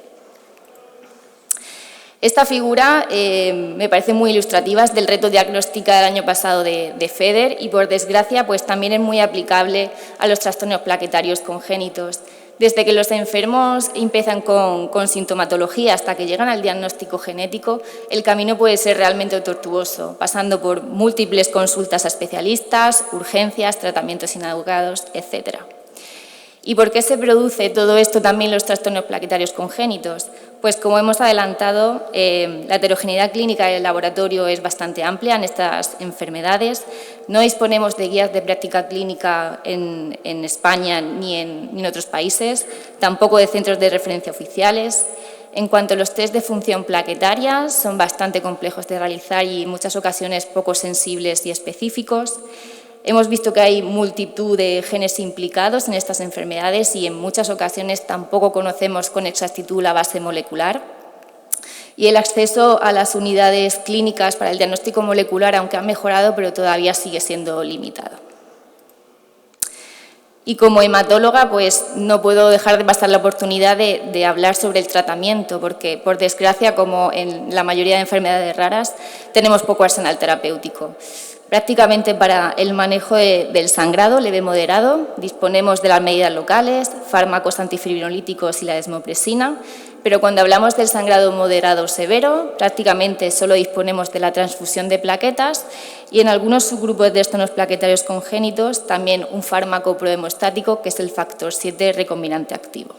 Esta figura me parece muy ilustrativa, es del reto diagnóstico del año pasado de FEDER y por desgracia pues también es muy aplicable a los trastornos plaquetarios congénitos. Desde que los enfermos empiezan con sintomatología hasta que llegan al diagnóstico genético, el camino puede ser realmente tortuoso, pasando por múltiples consultas a especialistas, urgencias, tratamientos inadecuados, etc. ¿Y por qué se produce todo esto también en los trastornos plaquetarios congénitos? Pues como hemos adelantado, la heterogeneidad clínica del laboratorio es bastante amplia en estas enfermedades. No disponemos de guías de práctica clínica en España ni en otros países, tampoco de centros de referencia oficiales. En cuanto a los test de función plaquetaria, son bastante complejos de realizar y en muchas ocasiones poco sensibles y específicos. Hemos visto que hay multitud de genes implicados en estas enfermedades y en muchas ocasiones tampoco conocemos con exactitud la base molecular. Y el acceso a las unidades clínicas para el diagnóstico molecular, aunque ha mejorado, pero todavía sigue siendo limitado. Y como hematóloga, pues no puedo dejar de pasar la oportunidad de hablar sobre el tratamiento, porque, por desgracia, como en la mayoría de enfermedades raras, tenemos poco arsenal terapéutico. Prácticamente para el manejo del sangrado leve moderado disponemos de las medidas locales, fármacos antifibrinolíticos y la desmopresina, pero cuando hablamos del sangrado moderado o severo, prácticamente solo disponemos de la transfusión de plaquetas y en algunos subgrupos de estonos plaquetarios congénitos también un fármaco prohemostático que es el factor 7 recombinante activo.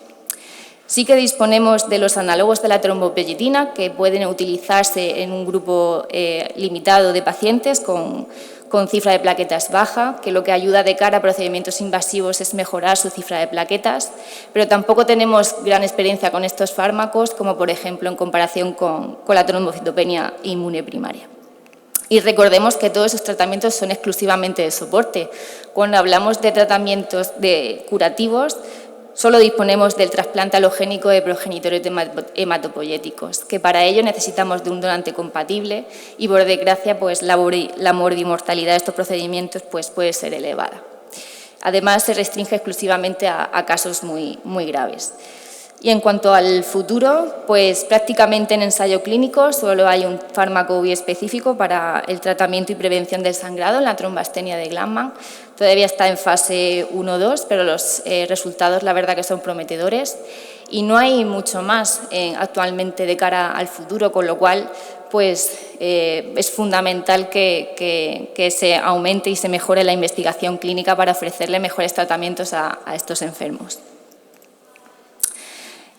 Sí que disponemos de los análogos de la tromboplegitina que pueden utilizarse en un grupo limitado de pacientes con cifra de plaquetas baja, que lo que ayuda de cara a procedimientos invasivos es mejorar su cifra de plaquetas, pero tampoco tenemos gran experiencia con estos fármacos, como por ejemplo en comparación con la trombocitopenia inmune primaria. Y recordemos que todos esos tratamientos son exclusivamente de soporte. Cuando hablamos de tratamientos curativos, solo disponemos del trasplante alogénico de progenitores hematopoyéticos, que para ello necesitamos de un donante compatible y, por desgracia, pues, la morbimortalidad de estos procedimientos pues, puede ser elevada. Además, se restringe exclusivamente a casos muy graves. Y en cuanto al futuro, pues prácticamente en ensayo clínico solo hay un fármaco biespecífico para el tratamiento y prevención del sangrado en la trombastenia de Glanman. Todavía está en fase 1-2, pero los resultados la verdad que son prometedores y no hay mucho más actualmente de cara al futuro, con lo cual pues, es fundamental que se aumente y se mejore la investigación clínica para ofrecerle mejores tratamientos a estos enfermos.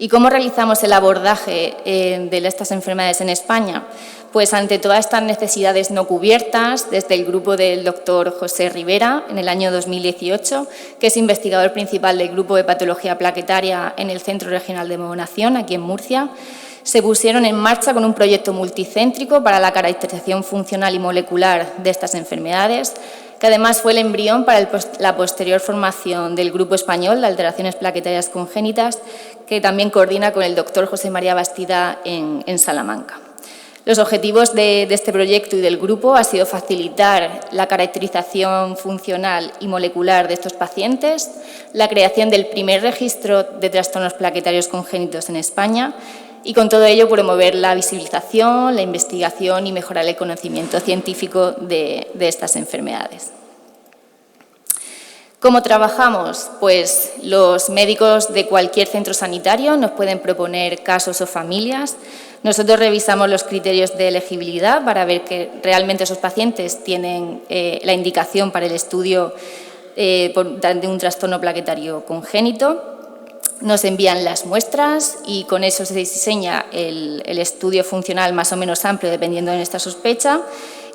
¿Y cómo realizamos el abordaje de estas enfermedades en España? Pues ante todas estas necesidades no cubiertas, desde el grupo del doctor José Rivera, en el año 2018, que es investigador principal del grupo de patología plaquetaria en el Centro Regional de Mogonación, aquí en Murcia, se pusieron en marcha con un proyecto multicéntrico para la caracterización funcional y molecular de estas enfermedades, que además fue el embrión para la posterior formación del Grupo Español de Alteraciones Plaquetarias Congénitas, que también coordina con el doctor José María Bastida en Salamanca. Los objetivos de este proyecto y del grupo ha sido facilitar la caracterización funcional y molecular de estos pacientes, la creación del primer registro de trastornos plaquetarios congénitos en España y con todo ello promover la visibilización, la investigación y mejorar el conocimiento científico de estas enfermedades. ¿Cómo trabajamos? Pues los médicos de cualquier centro sanitario nos pueden proponer casos o familias. Nosotros revisamos los criterios de elegibilidad para ver que realmente esos pacientes tienen la indicación para el estudio de un trastorno plaquetario congénito. Nos envían las muestras y con eso se diseña el estudio funcional más o menos amplio dependiendo de nuestra sospecha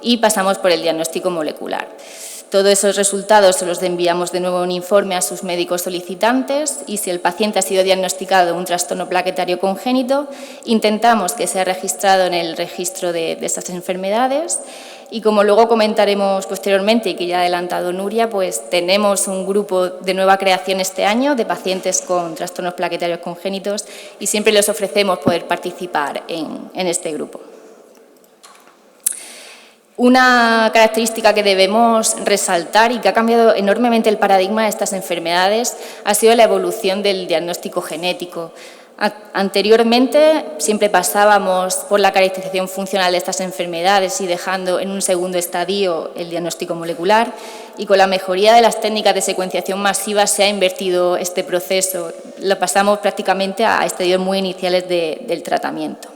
y pasamos por el diagnóstico molecular. Todos esos resultados se los enviamos de nuevo un informe a sus médicos solicitantes y si el paciente ha sido diagnosticado de un trastorno plaquetario congénito, intentamos que sea registrado en el registro de estas enfermedades y como luego comentaremos posteriormente y que ya ha adelantado Nuria, pues tenemos un grupo de nueva creación este año de pacientes con trastornos plaquetarios congénitos y siempre les ofrecemos poder participar en este grupo. Una característica que debemos resaltar y que ha cambiado enormemente el paradigma de estas enfermedades ha sido la evolución del diagnóstico genético. Anteriormente siempre pasábamos por la caracterización funcional de estas enfermedades y dejando en un segundo estadio el diagnóstico molecular y con la mejoría de las técnicas de secuenciación masiva se ha invertido este proceso. Lo pasamos prácticamente a estadios muy iniciales del tratamiento.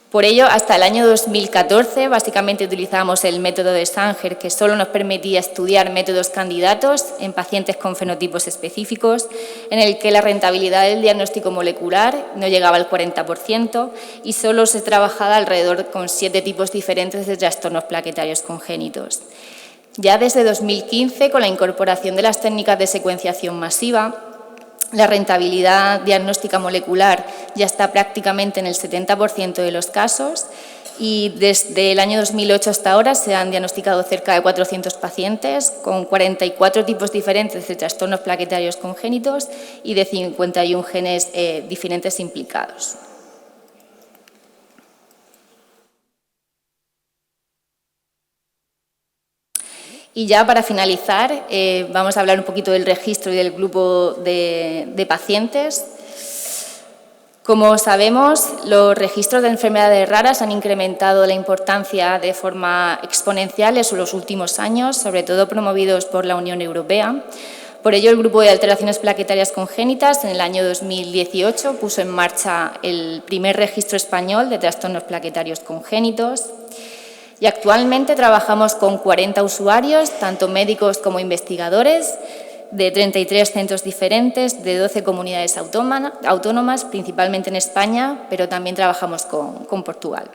Por ello, hasta el año 2014, básicamente utilizábamos el método de Sanger, que solo nos permitía estudiar métodos candidatos en pacientes con fenotipos específicos, en el que la rentabilidad del diagnóstico molecular no llegaba al 40% y solo se trabajaba alrededor con 7 tipos diferentes de trastornos plaquetarios congénitos. Ya desde 2015, con la incorporación de las técnicas de secuenciación masiva, la rentabilidad diagnóstica molecular ya está prácticamente en el 70% de los casos Y desde el año 2008 hasta ahora se han diagnosticado cerca de 400 pacientes con 44 tipos diferentes de trastornos plaquetarios congénitos y de 51 genes diferentes implicados. Y ya para finalizar, vamos a hablar un poquito del registro y del grupo de pacientes. Como sabemos, los registros de enfermedades raras han incrementado la importancia de forma exponencial en los últimos años, sobre todo promovidos por la Unión Europea. Por ello, el Grupo de Alteraciones Plaquetarias Congénitas en el año 2018 puso en marcha el primer registro español de trastornos plaquetarios congénitos. Y actualmente trabajamos con 40 usuarios, tanto médicos como investigadores, de 33 centros diferentes, de 12 comunidades autónomas, principalmente en España, pero también trabajamos con Portugal.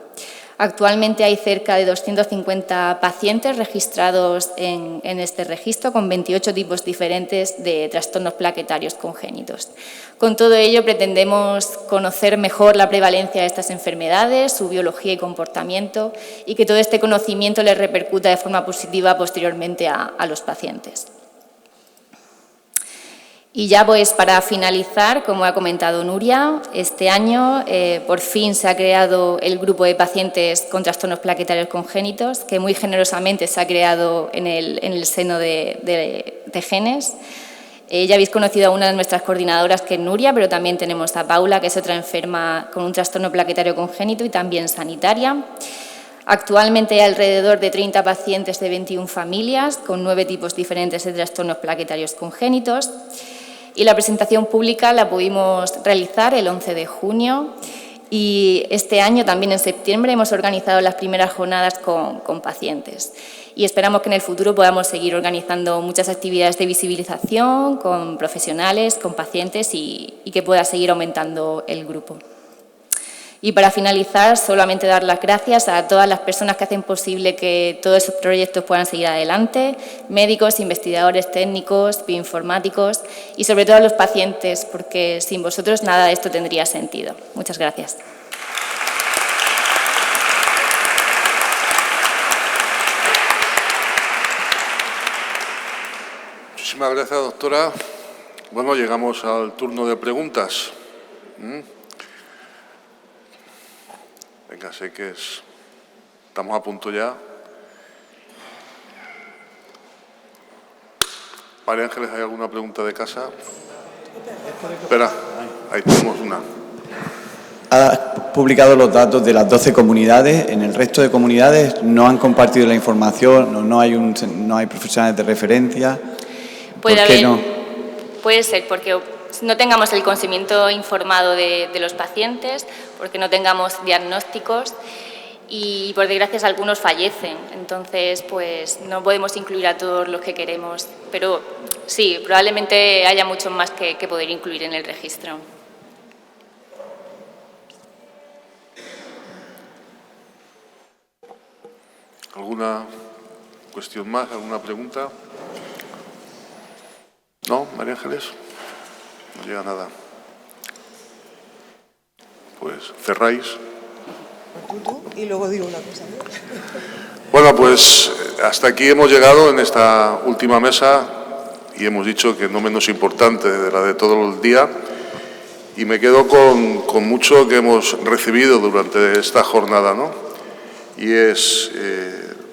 Actualmente hay cerca de 250 pacientes registrados en este registro, con 28 tipos diferentes de trastornos plaquetarios congénitos. Con todo ello pretendemos conocer mejor la prevalencia de estas enfermedades, su biología y comportamiento, y que todo este conocimiento les repercuta de forma positiva posteriormente a los pacientes. Y ya pues para finalizar, como ha comentado Nuria, este año por fin se ha creado el grupo de pacientes con trastornos plaquetarios congénitos, que muy generosamente se ha creado en el seno de Genes. Ya habéis conocido a una de nuestras coordinadoras, que es Nuria, pero también tenemos a Paula, que es otra enferma con un trastorno plaquetario congénito y también sanitaria. Actualmente hay alrededor de 30 pacientes de 21 familias, con 9 tipos diferentes de trastornos plaquetarios congénitos. Y la presentación pública la pudimos realizar el 11 de junio y este año, también en septiembre, hemos organizado las primeras jornadas con pacientes. Y esperamos que en el futuro podamos seguir organizando muchas actividades de visibilización con profesionales, con pacientes y que pueda seguir aumentando el grupo. Y para finalizar, solamente dar las gracias a todas las personas que hacen posible que todos esos proyectos puedan seguir adelante, médicos, investigadores técnicos, bioinformáticos y sobre todo a los pacientes, porque sin vosotros nada de esto tendría sentido. Muchas gracias. Muchísimas gracias, doctora. Bueno, llegamos al turno de preguntas. Venga, sé que estamos a punto ya. María Ángeles, ¿hay alguna pregunta de casa? Espera, ahí tenemos una. Ha publicado los datos de las 12 comunidades. En el resto de comunidades no han compartido la información, no hay profesionales de referencia. ¿Por qué no? Puede ser porque no tengamos el conocimiento informado de los pacientes, porque no tengamos diagnósticos y, por desgracia, algunos fallecen. Entonces, pues no podemos incluir a todos los que queremos, pero sí, probablemente haya muchos más que poder incluir en el registro. ¿Alguna cuestión más? ¿Alguna pregunta? ¿No, María Ángeles? No llega nada. Pues cerráis. Y luego digo una cosa. Bueno, pues hasta aquí hemos llegado en esta última mesa y hemos dicho que no menos importante de la de todo el día. Y me quedo con mucho que hemos recibido durante esta jornada, ¿no? Y es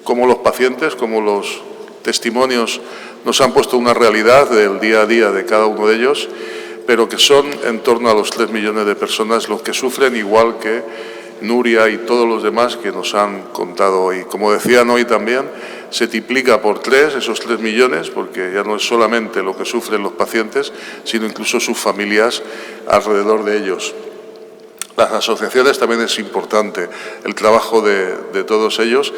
cómo los pacientes, cómo los testimonios nos han puesto una realidad del día a día de cada uno de ellos, pero que son en torno a los 3 millones de personas los que sufren, igual que Nuria y todos los demás que nos han contado hoy. Como decían hoy también, se triplica por 3 esos 3 millones, porque ya no es solamente lo que sufren los pacientes, sino incluso sus familias alrededor de ellos. Las asociaciones también es importante, el trabajo de todos ellos.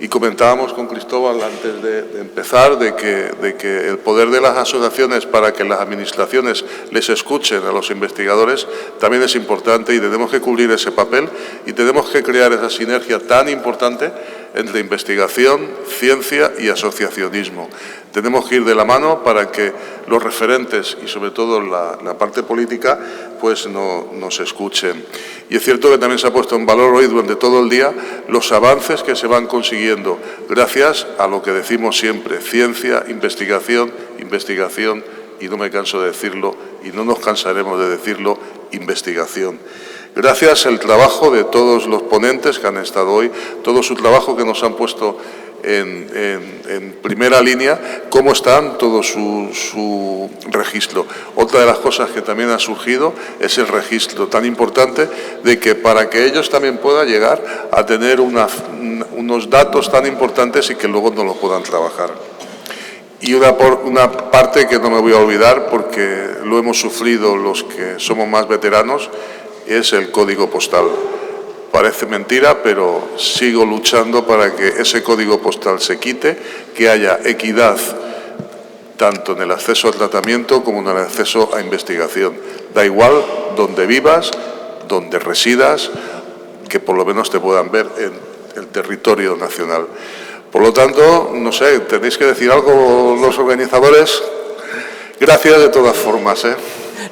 Y comentábamos con Cristóbal antes de empezar de que el poder de las asociaciones para que las administraciones les escuchen a los investigadores también es importante y tenemos que cubrir ese papel y tenemos que crear esa sinergia tan importante entre investigación, ciencia y asociacionismo. Tenemos que ir de la mano para que los referentes y sobre todo la parte política después no se escuchen. Y es cierto que también se ha puesto en valor hoy durante todo el día los avances que se van consiguiendo gracias a lo que decimos siempre: ciencia, investigación, investigación, y no me canso de decirlo y no nos cansaremos de decirlo, investigación. Gracias al trabajo de todos los ponentes que han estado hoy, todo su trabajo que nos han puesto en primera línea, cómo están todo su registro. Otra de las cosas que también ha surgido es el registro tan importante de que para que ellos también puedan llegar a tener unos datos tan importantes y que luego no los puedan trabajar. Y una parte que no me voy a olvidar, porque lo hemos sufrido los que somos más veteranos, es el código postal. Parece mentira, pero sigo luchando para que ese código postal se quite, que haya equidad tanto en el acceso al tratamiento como en el acceso a investigación. Da igual donde vivas, donde residas, que por lo menos te puedan ver en el territorio nacional. Por lo tanto, no sé, ¿tenéis que decir algo los organizadores? Gracias de todas formas, ¿eh?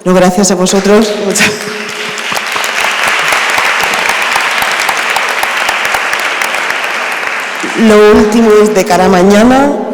No, gracias a vosotros. Lo último es de cara a mañana.